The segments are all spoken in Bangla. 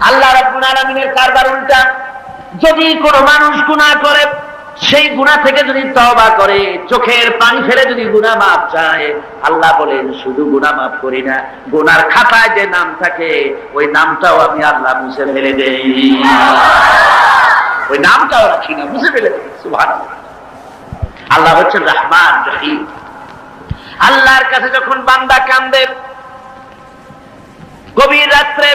আল্লাহ রাব্বুল আলামিনের কারবার উল্টা। যদি কোনো মানুষ গুনাহ করে, সেই গুনাহ থেকে যদি তওবা করে, চোখের পানি ফেলে যদি গুনাহ মাফ চায়, আল্লাহ বলেন শুধু গুনাহ মাফ করি না, গুনার খাতায় যে নাম থাকে ওই নামটাও আমি আল্লাহ মুছে ফেলে দেই। ওই নামটাও রাখি না, মুছে ফেলে দেই। সুবহানাল্লাহ। আল্লাহ হচ্ছেন রহমান রহিম। আল্লাহর কাছে যখন বান্দা কান্দে, গভীর রাত্রে,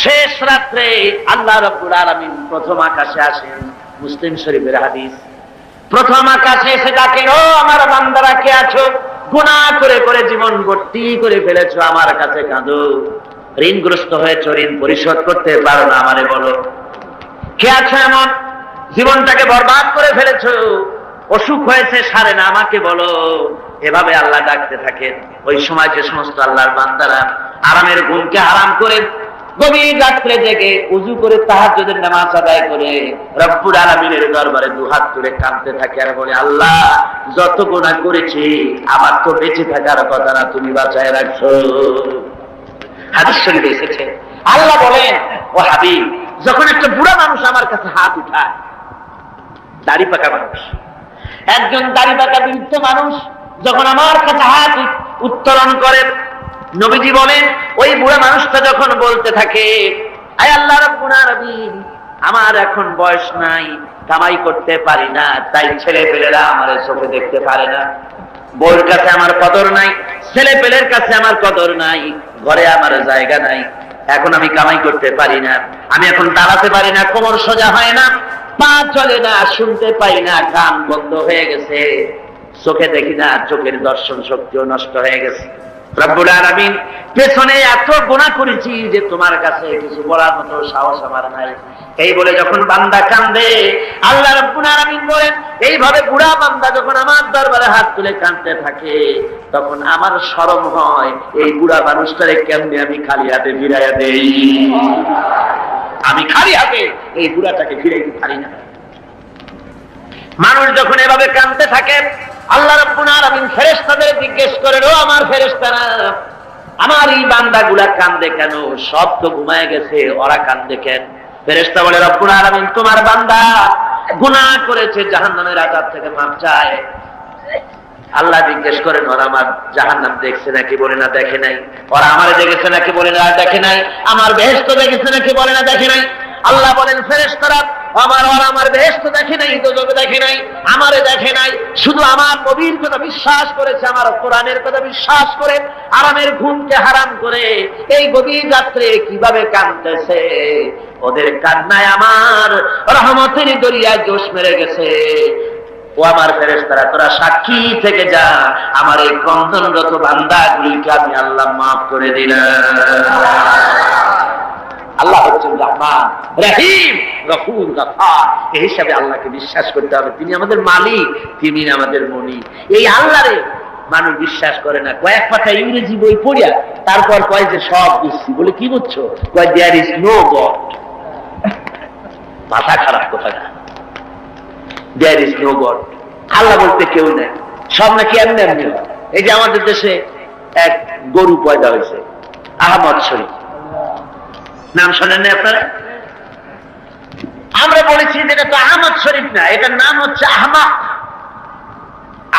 শেষ রাত্রে আল্লাহ রাব্বুল আলামিন প্রথম আকাশে আসেন। মুসলিম শরীফের হাদিস। প্রথম আকাশে এসে ডাকেন, ও আমার বান্দারা কে আছো? গুনাহ করে করে জীবন ভর্তি করে ফেলেছো, আমার কাছে কাঁদো। ঋণগ্রস্ত হয়েছো, ঋণ পরিশোধ করতে পারো না, আমারে বলো। কে আছো এমন জীবনটাকে বরবাদ করে ফেলেছো, অসুখ হয়েছে সারে না, আমাকে বলো। এভাবে আল্লাহ ডাকতে থাকেন। ওই সময় যে সমস্ত আল্লাহর বান্দারা আরামের ঘুমকে হারাম করে গভীর রাত্রে জেগে উযু করে তাহাজ্জুদের নামাজ আদায় করে রব্বুল আলামিনের দরবারে দুহাত তুলে কাঁদতে থাকে আর বলে, আল্লাহ যত গুনাহ করেছি আমার তো বেঁচে থাকার কথা না, তুমি বাঁচায় রাখছো। হাদিস শরীফে এসেছে, আল্লাহ বলেন, ও হাবিব, যখন একটা বুড়া মানুষ আমার কাছে হাত উঠায়, দাড়ি পাকা মানুষ, একজন দাড়ি পাকা বৃদ্ধ মানুষ যখন আমার কাছে হাত উত্তোলন করে, নবীজি বলেন ওই বুড়া মানুষটা যখন বলতে থাকে, আয় আল্লাহ রাব্বুল আলামিন, আমার এখন বয়স নাই, কামাই করতে পারি না, তাই ছেলে পেলেরা আমার চোখে দেখতে পারে না, বউর কাছে আমার কদর নাই, ছেলে পেলের কাছে আমার কদর নাই, ঘরে আমার জায়গা নাই, এখন আমি কামাই করতে পারি না, আমি এখন দাঁড়াতে পারি না, কোমর সোজা হয় না, পা চলে না, শুনতে পাই না, কান বন্ধ হয়ে গেছে, চোখে দেখি না, চোখের দর্শন শক্তিও নষ্ট হয়ে গেছে। রব্বুল আলামিন, পেছনে এত গুনাহ করেছি যে তোমার কাছে কিছু বলার মতো সাহস আমার নাই। এই বলে যখন বান্দা কাঁদে, আল্লাহ রাব্বুল আলামিন বলেন, এইভাবে বুড়া বান্দা যখন আমার দরবারে হাত তুলে কাঁদতে থাকে, তখন আমার শরম হয়, এই বুড়া মানুষটারে কেমনে আমি খালি হাতে ফিরাইয়া দেই। আমি খালি হাতে এই বুড়াটাকে ফিরাইতে পারি না। মানুষ যখন এভাবে কাঁদতে থাকে, আল্লাহ রাব্বুল আলামিন ফেরেশতাদের জিজ্ঞেস করেন, ও আমার ফেরেশতারা, আমার এই বান্দাগুলা কাঁদে কেন? সব তো ঘুমায় গেছে, ওরা কাঁদে কেন? ফেরেশতা বলে, রব্বুল আলামিন, তোমার বান্দা গুনাহ করেছে, জাহান্নামের আযাব থেকে মাফ চায়। আল্লাহ জিজ্ঞেস করেন, ওরা আমার জাহান্নাম দেখছে নাকি? বলে না, দেখে নাই। ওরা আমারে দেখেছে নাকি? বলে না, দেখে নাই। আমার বেহেশত দেখেছে নাকি? বলে না, দেখে নাই। আল্লাহ বলেন, ফেরেশতারা আমার বেহেশত দেখে নাই, দোজখ দেখে নাই, আমারে দেখে নাই, শুধু আমার নবীর কথা বিশ্বাস করেছে, আমার কোরআনের কথা বিশ্বাস করে আরামের ঘুমকে হারাম করে এই গভীর রাত্রে কিভাবে কাঁদতেছে, ওদের কান্নায় আমার রহমতের দরিয়ায় জোশ মেরে গেছে। ও আমার ফেরেশতারা, তোরা সাক্ষী থেকে যা, আমার এই ক্রন্দনরত বান্দাগুলিকে আমি আল্লাহ মাফ করে দিলাম। আল্লাহ হচ্ছেন রহমান রহিম গফুর গফার। এই হিসাবে আল্লাহকে বিশ্বাস করতে হবে, তিনি আমাদের মালিক, তিনি আমাদের মনি। এই আল্লাহরে মানুষ বিশ্বাস করে না। কয়েক পাতা ইংরেজি বই পড়িয়া তারপর কয় যে সব বুঝছি। বলে কি বুঝছো? কয় দেয়ার ইজ নো গড। মাথা খারাপ কথা না, দেয়ার ইজ নো গড, আল্লাহ বলতে কেউ নেই, সব নাকি এমনি এমনি। এই যে আমাদের দেশে এক গরু পয়দা হয়েছে, আহমদ শরীফ, নাম শোনেন না আপনারা? আমরা বলেছি যে এটা তো আহমদ শরীফ না, এটার নাম হচ্ছে আহমাক।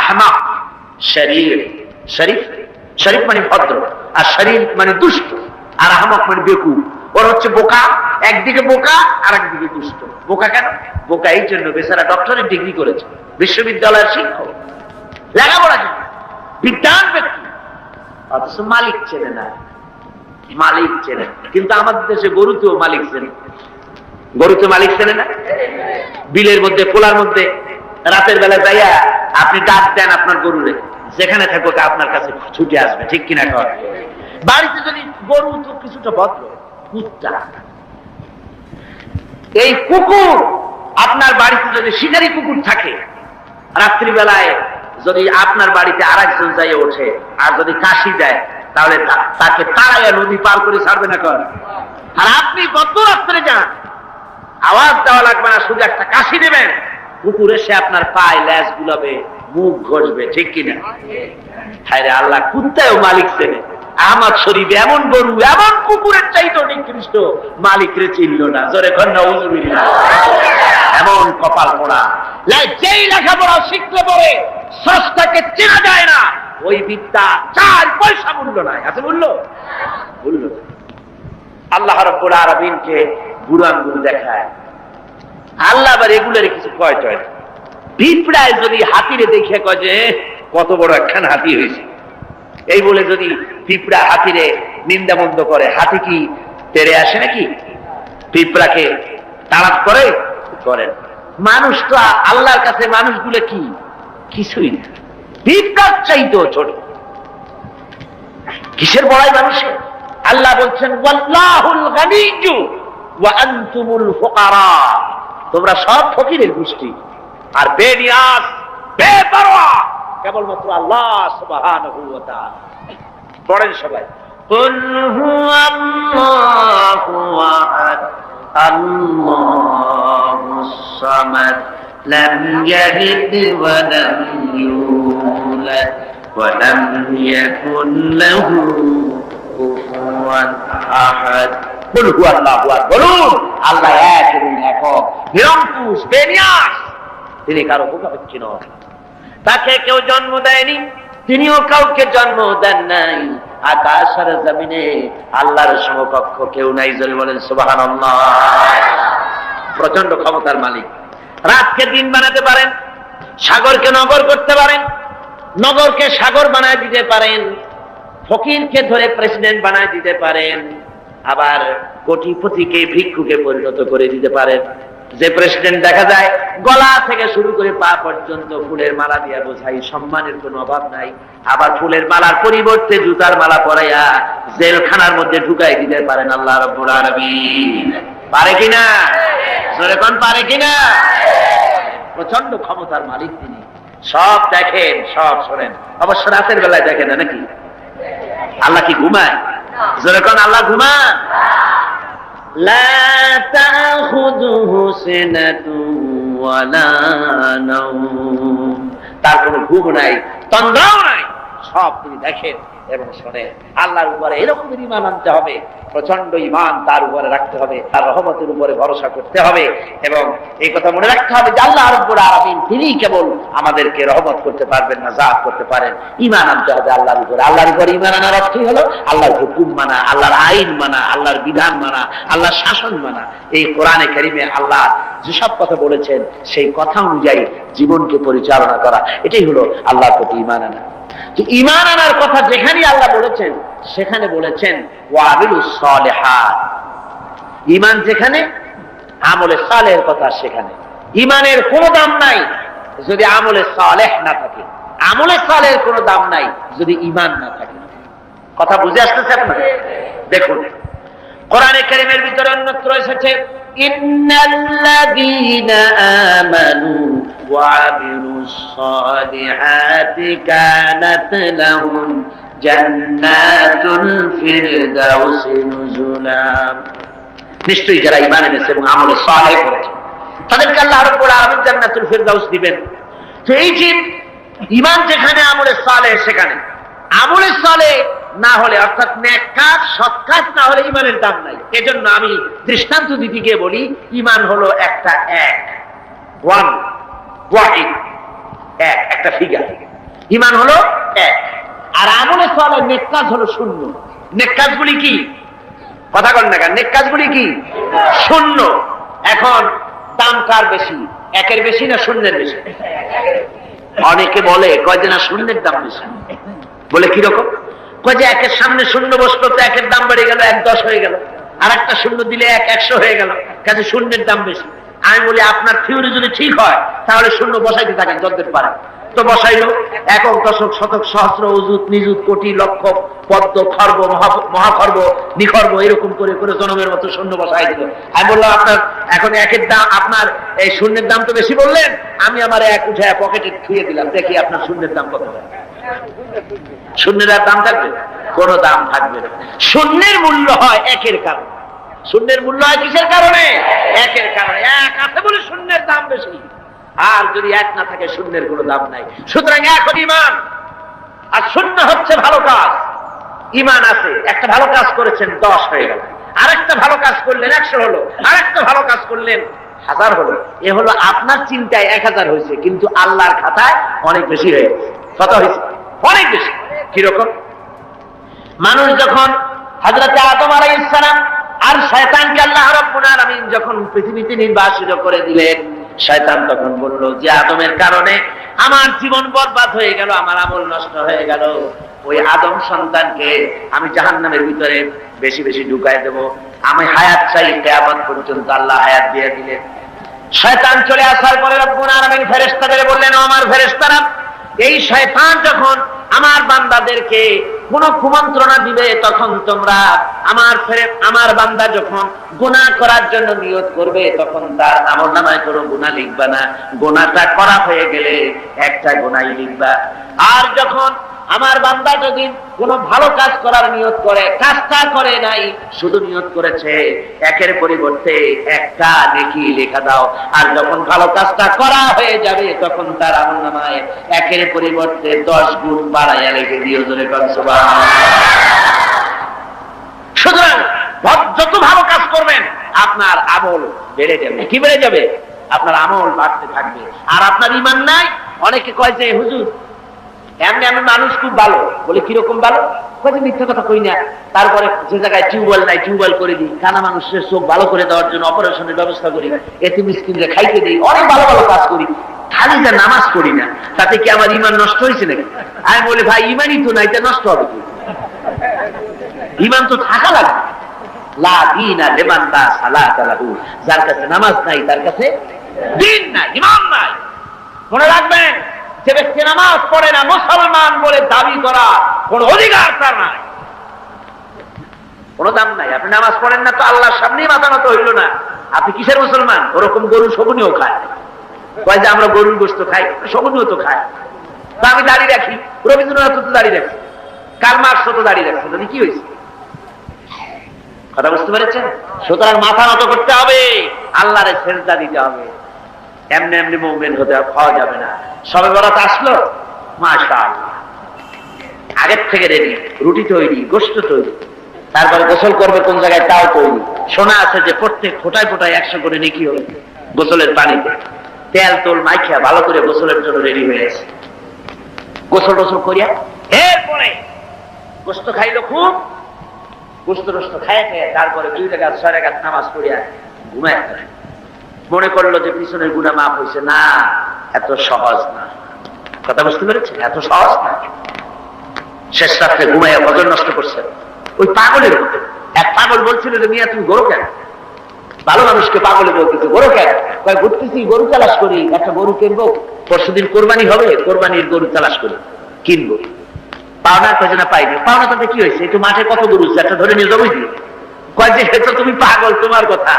আহমাক শরীফ, শরীফ শরীফ মানে ভদ্র, আর শরীফ মানে দুষ্ট, আর আহমাক মানে বেকুব। ওর হচ্ছে বোকা, একদিকে বোকা আর একদিকে দুষ্ট। বোকা কেন? বোকা এই জন্য, বেচারা ডক্টরের ডিগ্রি করেছে, বিশ্ববিদ্যালয়ের শিক্ষক, লেখাপড়া জানে, বিজ্ঞান ব্যক্তি, অথচ মালিক চেনে না। মালিক চেনে, কিন্তু আমাদের দেশে গরুতেও মালিক চেনে। গরুতে মালিক চেনে না। বিলের মধ্যে, পোলার মধ্যে রাতের বেলা যাইয়া আপনি ডাক দেন আপনার গরুরে, যেখানে থাকুক আপনার কাছে ছুটে আসবে, ঠিক কিনা? কর বাড়িতে যদি গরু তো কিছুটা ভদ্র, কুত্তা, এই কুকুর আপনার বাড়িতে যদি শিকারী কুকুর থাকে, রাত্রিবেলায় যদি আপনার বাড়িতে আরেকজন যাইয়া ওঠে আর যদি কাশি দেয়, তাহলে তাকে তাড়াইয়া নদী পার করে ছাড়বে না কর। আর আপনি কত রাত্রে যান, আওয়াজ দেওয়া লাগবে না, শুধু একটা কাশি দেবেন, কুকুর এসে আপনার পায়ে ল্যাজ গুলাবে, মুখ ঘষবে, ঠিক কিনা? হ্যাঁ রে, আল্লাহ কুত্তায়ও মালিক চেনে। আহমদ শরীফ এমন গরু, এমন কুকুরের চাইতো নিকৃষ্ট, মালিকরে চিনল না। জোরে কর নাউযুবিল্লাহ। এমন কপাল পোড়া। যেই লেখাপড়া শিখলে পরে স্রষ্টাকে চেনা যায় না, ওই বিদ্যা 4 পয়সা মূল্য নাই। আছে মূল্য? মূল্য। আল্লাহ রাব্বুল আলামিনকে বুড়ো আঙ্গুল দেখায়। আল্লাহ আবার এগুলোর কিছু কয় টয় না। পিঁপড়ায় যদি হাতিরে দেখে কয় যে কত বড় একখান হাতি হয়েছে, এই বলে যদি পিঁপড়া হাতিরে নিন্দা মন্দ করে, হাতি কি তেড়ে আসে নাকি? পিঁপড়াকে তাড়াত করে? করেন। মানুষ তো আল্লাহর কাছে মানুষগুলো কি? কিছুই না, পিঁপড়ার চাইতেও ছোট। কিসের বড়াই মানুষের? আল্লাহ বলছেন ওয়াল্লাহুল গানিয়্যু ওয়া আনতুমুল ফুকারা, তোমরা সব ফকিরের গোষ্ঠী আর বেনিয়াজ বেপরোয়া কেবলমাত্র আল্লাহ সুবহানাহু ওয়া তাআলা। পড়েন সবাই, কুল হুয়াল্লাহু আহাদ আল্লাহুস সামাদ লাম ইয়ালিদ ওয়া লাম ইউলাদ ওয়া লাম ইয়াকুল লাহু কুফুয়ান আহাদ। কুল হুয়াল্লাহু আহাদ, বলুন আল্লাহ এক এবং একক, নিরঙ্কুশ, বেনিয়াজ, তিনি কারো মুখাপেক্ষী নন। তাকে কেউ জন্ম দেয়নি, তিনিও কাউকে জন্ম দেন নাই। আকাশ আর জমিনে আল্লাহর সমকক্ষ কেউ নাই। জোরে বলেন সুবহানাল্লাহ। প্রচন্ড ক্ষমতার মালিক। রাতকে দিন বানাতে পারেন, সাগরকে নগর করতে পারেন, নগরকে সাগর বানায় দিতে পারেন, ফকিরকে ধরে প্রেসিডেন্ট বানায় দিতে পারেন, আবার কোটিপতিকে ভিক্ষুকে পরিণত করে দিতে পারেন। যে প্রেসিডেন্ট দেখা যায় গলা থেকে শুরু করে পা পর্যন্ত ফুলের মালা দিয়া বোঝাই, সম্মানের কোনো অভাব নাই। আবার ফুলের মালার পরিবর্তে জুতার মালা পরাইয়া জেলখানার মধ্যে ঢুকাই দিতে পারেন আল্লাহ রাব্বুল আলামিন। পারে কিনা? জোরে কোন পারে কিনা? প্রচন্ড ক্ষমতার মালিক তিনি। সব দেখেন, সব শোনেন। অবশ্য রাতের বেলায় দেখেন না নাকি? আল্লাহ কি ঘুমায়? জোরে কোন আল্লাহ ঘুমায়? লা তাখুযুহু সিনাতুন ওয়ালা নাওম, তার কোনো ঘুম নাই, তন্দ্রাও নাই, সব তিনি দেখেন এবং শোনেন। আল্লাহর উপরে এরকম ঈমান আনতে হবে, প্রচন্ড ঈমান তার উপরে রাখতে হবে, তার রহমতের উপরে ভরসা করতে হবে এবং এই কথা মনে রাখতে হবে যে আল্লাহ রাব্বুল আলামিন তিনি কেবল আমাদেরকে রহমত করতে পারবেন না, জাত করতে পারেন। ঈমান আনতে হবে আল্লাহর উপরে। আল্লাহর উপরে ঈমান আনার অর্থই হলো আল্লাহর হুকুম মানা, আল্লাহর আইন মানা, আল্লাহর বিধান মানা, আল্লাহর শাসন মানা। এই কোরআনে কারিমে আল্লাহ যেসব কথা বলেছেন সেই কথা অনুযায়ী জীবনকে পরিচালনা করা, এটাই হলো আল্লাহর প্রতি ঈমান আনা। ঈমান আনার কথা যেখানেই আল্লাহ বলেছেন সেখানে বলেছেন ওয়াবিলুস সালিহাত। ঈমান যেখানে, আমলে সালেহের কথা সেখানে। ঈমানের কোনো দাম নাই যদি আমলে সালেহ না থাকে, আমলে সালেহের কোনো দাম নাই যদি ঈমান না থাকে। কথা বুঝে আসতেছে আপনার? দেখুন কোরআনে কারীমের ভিতরে অন্যত্র এসেছে ইন্নাল্লাযীনা আমানু ওয়া আমিলুস সালিহাতি কানাত লাহুম জান্নাতুল ফিরদাউসি নুজুলা। নিশ্চয়ই যারা ঈমান এনেছে এবং আমলে সালেহ করেছে তাদেরকে আল্লাহ রাব্বুল আলামিন জান্নাতুল ফিরদাউস দিবেন। তো এই যে ঈমান যেখানে, আমলে সালেহ সেখানে। আমলে সালেহ না হলে, অর্থাৎ নেক কাজ, সৎ কাজ না হলে ঈমানের দাম নাই। এজন্য আমি দৃষ্টান্ত দিতে গিয়ে বলি ঈমান হলো একটা এক, ওয়ান, ওয়াহিদ, এক, একটা ফিগার। ঈমান হলো এক, আর আমলে সালেহ নেক কাজ হলো শূন্য। নেক কাজগুলি কি? কথা বলেন না কেন? নেক কাজগুলি কি? শূন্য। এখন দাম কার বেশি, একের বেশি না শূন্যের বেশি? অনেকে বলে কয় যে না শূন্যের দাম বেশি। বলে কিরকম? কয় যে একের সামনে শূন্য বসলো তো একের দাম বেড়ে গেল, 1-10 হয়ে গেল, আর একটা শূন্য দিলে 1-100 হয়ে গেল, কাজে শূন্যের দাম বেশি। আমি বলি আপনার থিওরি যদি ঠিক হয় তাহলে শূন্য বসাইতে থাকেন যতদিন পারেন। তো বসাইলো একক, দশক, শতক, সহস্র, অযুত, নিযুত, কোটি, লক্ষ, পদ্ম, খর্ব, মহাখর্ব, নিখর্ব, এরকম করে করে জনমের মতো শূন্য বসাই দিল। আমি বললাম আপনার এখন একের দাম, আপনার এই শূন্যের দাম তো বেশি বললেন, আমি আমার এক উঠে পকেটে থুয়ে দিলাম, দেখি আপনার শূন্যের দাম কত হয়। শূন্যের আর দাম থাকবে? কোন দাম থাকবে না। শূন্যের মূল্য হয় একের কারণে। শূন্যের মূল্য হয় কিসের কারণে? একের কারণে। এক আছে বলে শূন্যের দাম বেশি, আর যদি এক না থাকে শূন্যের কোনো দাম নাই। সুতরাং এখন ঈমান আর শূন্য হচ্ছে ভালো কাজ। ঈমান আছে, একটা ভালো কাজ করেছেন 10 হয়ে গেল, আরেকটা কাজ করলেন 100 হলো, আর একটা ভালো কাজ করলেন 1000 হলো। এ হলো আপনার চিন্তায় 1000 হয়েছে, কিন্তু আল্লাহর খাতায় অনেক বেশি হয়ে গেছে। কত হয়েছে? অনেক বেশি। কিরকম? মানুষ যখন হযরত আদম আলাইহিস সালাম আর শয়তানকে আল্লাহ রাব্বুল আলামিন যখন পৃথিবীতে নির্বাসিত করে দিলেন, শয়তান তখন বলল যে আদমের কারণে আমার জীবন বরবাদ হয়ে গেল, আমার আমল নষ্ট হয়ে গেল, ওই আদম সন্তানকে আমি জাহান্নামের ভিতরে বেশি বেশি ঢুকায় দেব, আমি হায়াত চাই কিয়ামত পর্যন্ত। আল্লাহ হায়াত দিয়ে দিলেন। শয়তান চলে আসার পরে রব্বুল আলামিন ফেরেশতাদের বললেন, ও আমার ফেরেশতারা, এই শয়তান যখন আমার বান্দাদেরকে কোন কুমন্ত্রণা দিবে, তখন তোমরা আমার বান্দা যখন গুনাহ করার জন্য নিয়ত করবে, তখন তার আমলনামায় কোনো গুনাহ লিখবা না, গুনাহটা করা হয়ে গেলে একটা গুনাহই লিখবা। আর যখন আমার বান্দা যদি কোন ভালো কাজ করার নিয়ত করে, কাজটা করে নাই, শুধু নিয়ত করেছে, একের পরিবর্তে একটা নেকি লেখা দাও। আর যখন ভালো কাজটা করা হয়ে যাবে, তখন তার আমলনামায় একের পরিবর্তে 10 গুণ বাড়াইয়া লিখে দিও। জোরে কোন সুবহানাল্লাহ। সুতরাং যত ভালো কাজ করবেন আপনার আমল বেড়ে যাবে। কি বেড়ে যাবে? আপনার আমল বাড়তে থাকবে। আর আপনার ঈমান নাই। অনেকে কয় যে হুজুর এমনি আমি মানুষ খুব ভালো, বলে কিরকম ভালো? মিথ্যা কথা কই না। তারপরে যে জায়গায় টিউবওয়েল নাই টিউবওয়েল করে দিই, কানা মানুষের চোখ ভালো করে দেওয়ার জন্য অপারেশনের ব্যবস্থা করি, এতিম মিসকিনদের খাইতে দিই, অনেক ভালো ভালো কাজ করি, খালি যা নামাজ পড়ি না, তাতে কি আমার ঈমান নষ্ট হয়েছে নাকি? আমি বলি ভাই ঈমানই তো নাই, এটা নষ্ট হবে কি? ঈমান তো থাকা লাগবে। লা দীনা লিমান লা সালাতা লাহু, যার কাছে নামাজ নাই তার কাছে দ্বীন নাই, ঈমান নাই। মনে রাখবেন, যে ব্যক্তি নামাজ পড়ে না, মুসলমান বলে দাবি করা কোন অধিকার তার নাই, কোন দাম নাই। আপনি নামাজ পড়েন না তো আল্লাহর সামনেই মাথা নত হইল না, আপনি কিসের মুসলমান? ওরকম গরু শগুনিও খায়, কয় যে আমরা গরুর গোশত খাই, শগুনিও তো খায়। তা আমি দাড়ি রাখি, রবীন্দ্রনাথ তো দাড়ি রাখছি, কার্ল মার্কস তো দাড়ি রাখছে, তাহলে কি হয়েছে? কথা বুঝতে পেরেছেন? সুতরাং মাথা নত করতে হবে, আল্লাহরে সেজদা দিতে হবে। এমনি এমনি মুমিন হতে খাওয়া যাবে না। সবে বরাত আসলো, মাশাআল্লাহ, আগের থেকে রেডি, রুটি তৈরি, গোশত তৈরি, তারপরে গোসল করবে কোন জায়গায় তাও তৈরি। শোনা আছে যে প্রত্যেক ফোটায় ফোটায় 100 করে নেকি হবে গোসলের পানিতে। তেল তোল মাইখা ভালো করে গোসলের জন্য রেডি হয়ে গেছে। গোসল টোসল করিয়া এরপরে গোশত খাইলো খুব, গোশত টোস্ত খাইয়া খেয়ে তারপরে 2 রাকাত 6 রাকাত নামাজ পড়িয়া ঘুমায় গেল। মনে করলো যে পিছনের গুনাহ মাফ হয়েছে। না, এত সহজ না। কথা বুঝতে পেরেছেন? এত সহজ না। শেষ রাত্রে ঘুমাইয়া ফজর নষ্ট করছে। ওই পাগলের মতো এক পাগল বলছিল যে মিয়া তুমি গরু কেন? ভালো মানুষকে পাগলে বলতেছে গরু কেন? কয় ঘুরতেছি, গরু তালাশ করি, একটা গরু কিনবো, পরশুদিন কোরবানি হবে, কোরবানির গরু তালাশ করি, কিনবো। পাওনা কয়ে না পাইনি। পাওনা তাতে কি হয়েছে? একটু মাঠে কত গরু একটা ধরে নিয়ে জবাই দিল। কয় যে তো তুমি পাগল, তোমার কথা,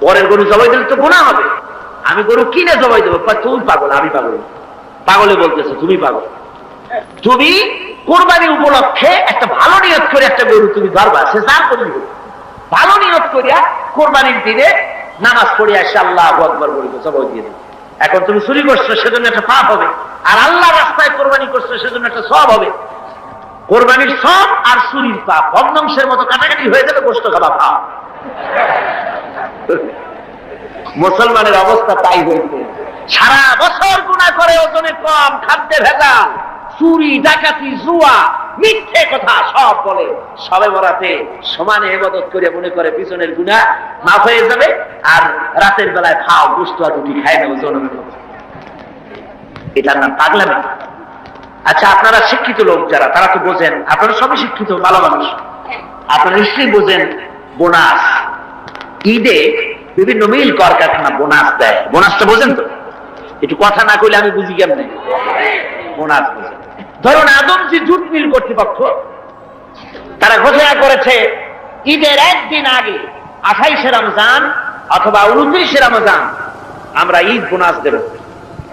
পরের গরু জবাই দিলে তো গুনাহ হবে, আমি গরু কিনে জবাই দেবো। তুমি পাগল, আমি পাগল। পাগলে বলতেছে তুমি পাগল। তুমি কোরবানি উপলক্ষে একটা ভালো নিয়ত করে একটা গরু তুমি ধরবা, সে যার করি ভালো নিয়ত করিয়া কোরবানির দিনে নামাজ পড়িয়া এসে আল্লাহু আকবার বলবে, জবাই দিয়ে দেবে। এখন তুমি চুরি করছো, সেজন্য একটা পাপ হবে, আর আল্লাহ রাস্তায় কোরবানি করছো, সেজন্য একটা সওয়াব হবে। কোরবানির সওয়াব আর চুরির পাপ ভগ্নাংশের মতো কাটাকাটি হয়ে যাবে, গোশত খাওয়া পাপ। মুসলমানের অবস্থা তাই হয়েছে। সারা বছর গুনাহ করে, ওজনে কম, খাদ্যে ভেজাল, চুরি ডাকাতি জুয়া মিথ্যে কথা সব বলে, সবে বরাতে সমানে ইবাদত করে মনে করে পিছনের গুনাহ মাফ হয়ে যাবে, আর রাতের বেলায় খাও গোশত আর রুটি খায় না ওজনের মতো। এটার নাম পাগলামি। আচ্ছা, আপনারা শিক্ষিত লোক যারা, তারা তো বোঝেন, আপনারা সবই শিক্ষিত, ভালো মানুষ, আপনারা নিশ্চয়ই বোঝেন বোনাস। ঈদে বিভিন্ন মিল কলকারখানা বোনাস দেয়। বোনাসটা বোঝেন তো? একটু কথা না কইলে আমি বুঝি কেমনে বোনাস বোঝেন। ধরুন আদমজি জুট মিল কর্তৃপক্ষ, তারা ঘোষণা করেছে ঈদের একদিন আগে 28শে রমজান অথবা 29শে রমজান আমরা ঈদ বোনাস দেব।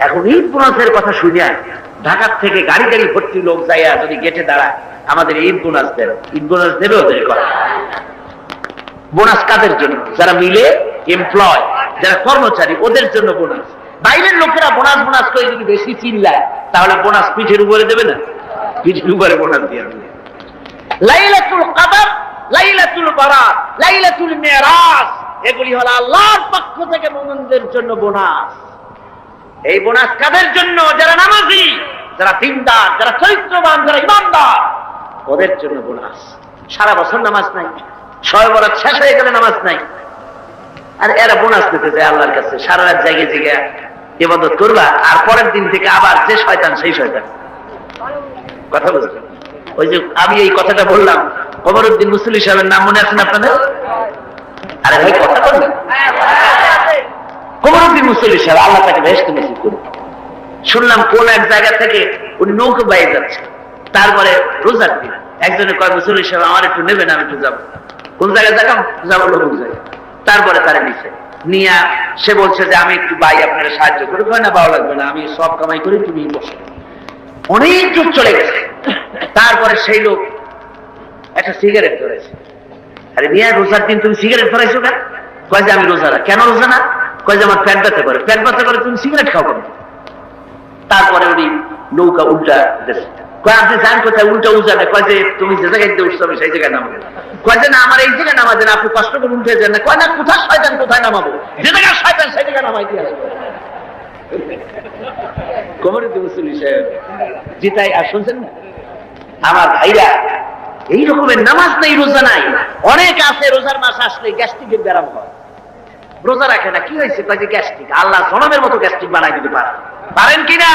এখন ঈদ বোনাসের কথা শুনিয়া ঢাকার থেকে গাড়ি গাড়ি ভর্তি লোক যাইয়া যদি গেটে দাঁড়ায়, আমাদের ঈদ বোনাস দেবে, ঈদ বোনাস দেবে ওদের কথা। বোনাস কাদের জন্য? যারা মিলে এমপ্লয়, যারা কর্মচারী, ওদের জন্য বোনাস। বাইরের লোকেরা বোনাস বোনাস করে যদি বেশি চিল্লায়, তাহলে বোনাস পিঠের উপরে দেবে না? পিঠের উপরে বোনাস দিয়ে দেবে। লাইলাতুল কদর লাইলাতুল বারাত, লাইলাতুল মিরাজ, এগুলি হলো আল্লাহর পক্ষ থেকে মুমিনদের জন্য বোনাস। এই বোনাস কাদের জন্য? যারা নামাজি, যারা দিনদার, যারা চরিত্রবান, যারা ইমানদার, ওদের জন্য বোনাস। সারা বছর নামাজ নাই, শবে বরাত শেষ হয়ে গেলে নামাজ নাই, আর এরা বোনাস দিতে যায় আল্লাহর কাছে। সারা রাত জেগে জেগে ইবাদত করবা, আর পরের দিন থেকে আবার যে শয়তান সেই শয়তান। কথা বুঝলেন? ওই যে আমি এই কথাটা বললাম, কমরউদ্দিন মুসল্লি সাহেবের নাম মনে আছেন আপনাদের? আরে ভাই কথা বললেন, কমরউদ্দিন মুসল্লি সাহেব, আল্লাহ তাকে বেহেশতে নসিব করুন। শুনলাম কোন এক জায়গা থেকে উনি নৌকো বাইরে যাচ্ছে, তারপরে রোজার দিন একজনে কয় মুসল্লি সাহেব আমার একটু নেবেন, আমি একটু যাবো। কোন জায়গায় যাবো লোক জায়গায়। তারপরে তারা নিচে নিয়ে সে বলছে যে আমি একটু ভাই আপনারা সাহায্য করে, কয় না ভালো লাগবে না, আমি সব কামাই করি, তুমি বসে। অনেক দূর চলে গেছে। তারপরে সেই লোক একটা সিগারেট ধরেছে। আরে মিয়া, রোজার দিন তুমি সিগারেট ধরাইছো কেন? কয় যে আমি রোজা না। কেন রোজা না? কয় যে আমার পেট ব্যথা করে। পেট ব্যথা করে তুমি সিগারেট খাও কেন? তারপরে উনি নৌকা উল্টা দিয়েছে। কয় আপনি যান কোথায়? উল্টা উল্টাবে। কয় যে তুমি যে জায়গায় দিয়ে উঠছো আমি সেই জায়গায় নামাবো। কয় যে না, আমার এই জায়গায় নামা দেন, আপনি কষ্ট করে উঠে যান না। কয় না, কোথায় শয়তান কোথায় নামাবো? যে জায়গায় শয়তান সেই জায়গায় নামাই দিয়ে আসবো। কমরউদ্দিন মুসল্লি সাহেব জিতাই আর শুনছেন না আমার ভাইরা, এই রকমের নামাজ নেই, রোজা নাই। অনেক আছে রোজার মাস আসলে গ্যাস্ট্রিকের ব্যারাম হয়, রোজা রাখে না। কি হয়েছে? কয় যে গ্যাস্ট্রিক। আল্লাহ জনমের মতো গ্যাস্ট্রিক বানাই দিতে পারেন কিনা?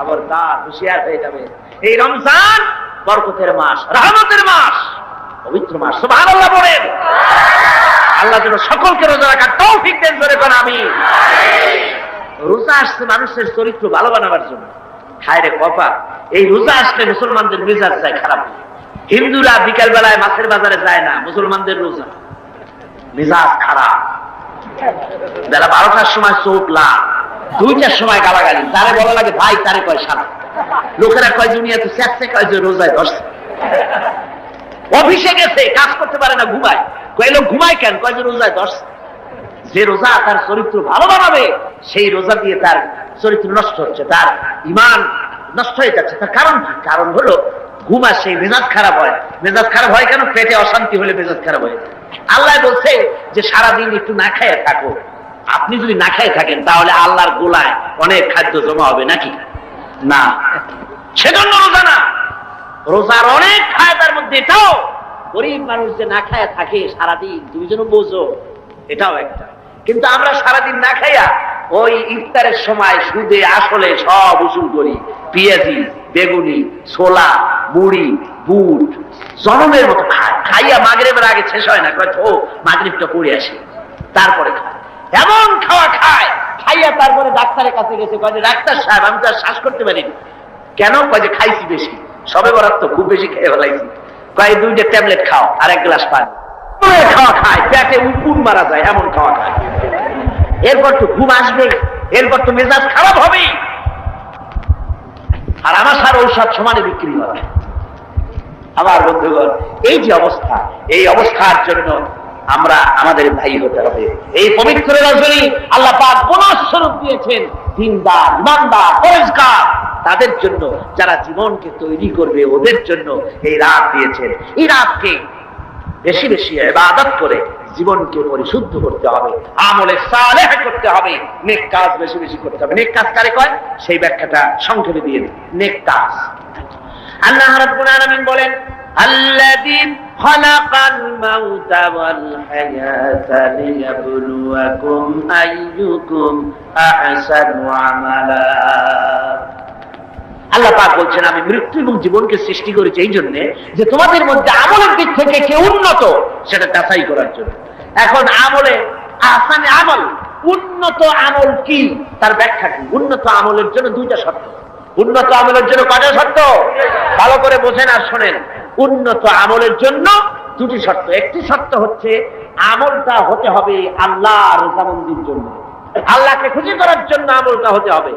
আবার তা হুঁশিয়ার হয়ে যাবে। এই রমজান বরকতের মাস, রহমতের মাস, পবিত্র মাস। সুবহানাল্লাহ বলেন। আল্লাহ যেন সকলকে রোজা রাখার তৌফিক দেন, জোরে কোন আমিন। রোজা আসছে মানুষের চরিত্র ভালো বানাবার জন্য। খায় রে কপা, এই রোজা আসলে মুসলমানদের মেজাজ যায় খারাপ। হিন্দুরা বিকাল বেলায় মাছের বাজারে যায় না, মুসলমানদের রোজা মেজাজ খারাপ। বেলা 12টার সময় চোট লাভ, 2টার সময় গালাগালি, তারে বলা লাগে ভাই, তারে কয় সারা। লোকেরা কয় দুনিয়া তো স্যাঁচে, কয় যে রোজায় ধরছে। অফিসে গেছে, কাজ করতে পারে না, ঘুমায়। কয় লোক ঘুমায় কেন? কয় যে রোজায় ধরছে। যে রোজা তার চরিত্র ভালো বানাবে, সেই রোজা দিয়ে তার চরিত্র নষ্ট হচ্ছে, তার ঈমান নষ্ট হয়ে যাচ্ছে। তার কারণ কি? কারণ হলো ঘুম আসে, মেজাজ খারাপ হয়। মেজাজ খারাপ হয় কেন? পেটে অশান্তি হলে মেজাজ খারাপ হয়। আল্লাহ বলছে যে সারাদিন একটু না খাইয়ে থাকো। আপনি যদি না খাইয়ে থাকেন তাহলে আল্লাহর গোলায় অনেক খাদ্য জমা হবে নাকি? না, সেজন্য রোজা না। রোজার অনেক ফায়দার মধ্যে এটাও, গরিব মানুষ যে না খাইয়া থাকে সারাদিন, তুমি যেন বোঝো, এটাও একটা। কিন্তু আমরা সারাদিন না খাইয়া ওই ইফতারের সময় সুদে আসলে সব উসুল করি। পেঁয়াজি, বেগুনি, ছোলা, মুড়ি, বুট, জনমের মতো খায়। খাইয়া মাগরিবের আগে শেষ হয় না, কয় ও মাগরিবটা পড়ে আসি, তারপরে খায়। এমন খাওয়া খায়, খাইয়া তারপরে ডাক্তারের কাছে গেছে, কয় যে ডাক্তার সাহেব আমি তো আর শ্বাস করতে পারিনি। কেন? কয় যে খাইছি বেশি, সবে বরাত তো খুব বেশি খেয়ে ফেলাইছি। কয় 2টা ট্যাবলেট খাও আর 1 গ্লাস পানি। খাওয়া খায়, পেটে উকুন মারা যায়, এমন খাওয়া খায়। এরপর তো ঘুম আসবে, এরপর তো মেজাজ খারাপ হবে, আর আমার সার ঔষধ সমানে বিক্রি হয়। আমার বন্ধুগণ, এই যে অবস্থা, এই অবস্থার জন্য আমরা আমাদের ভাই হতে হবে। এই পবিত্র রজনী আল্লাহ পাক বোনাস স্বরূপ দিয়েছেন দিনদার, ইমানদার, পরেজগার তাদের জন্য, যারা জীবনকে তৈরি করবে ওদের জন্য এই রাত দিয়েছেন। এই রাতকে বেশি বেশি ইবাদত করে জীবনকে পরিশুদ্ধ করতে হবে, আমলে সালেহ করতে হবে, নেক কাজ বেশি বেশি করতে হবে। নেক কাজ কারে কয় সেই ব্যাখ্যাটা সংক্ষেপে দিয়ে দিই। নেক কাজ, আল্লাহ রাব্বুল আলামিন বলেন, আল্লাযী খালাকাল মাউতা ওয়াল হায়াতা লিয়াবলুয়াকুম আইয়ুকুম আহসানু আমালা। আল্লাহ পাক বলছেন, আমি মৃত্যু এবং জীবনকে সৃষ্টি করেছি এই জন্য যে তোমাদের মধ্যে আমলের দিক থেকে কে উন্নত সেটা যাচাই করার জন্য। এখন আমলে আহসানে আমল, উন্নত আমল কি তার ব্যাখ্যা কি? উন্নত আমলের জন্য 2টা শর্ত। উন্নত আমলের জন্য কয়টা শর্ত? ভালো করে বোঝেন আর শোনেন। উন্নত আমলের জন্য 2টি শর্ত। একটি শর্ত হচ্ছে আমলটা হতে হবে আল্লাহর রজামন্দির জন্য, আল্লাহকে খুশি করার জন্য আমলটা হতে হবে।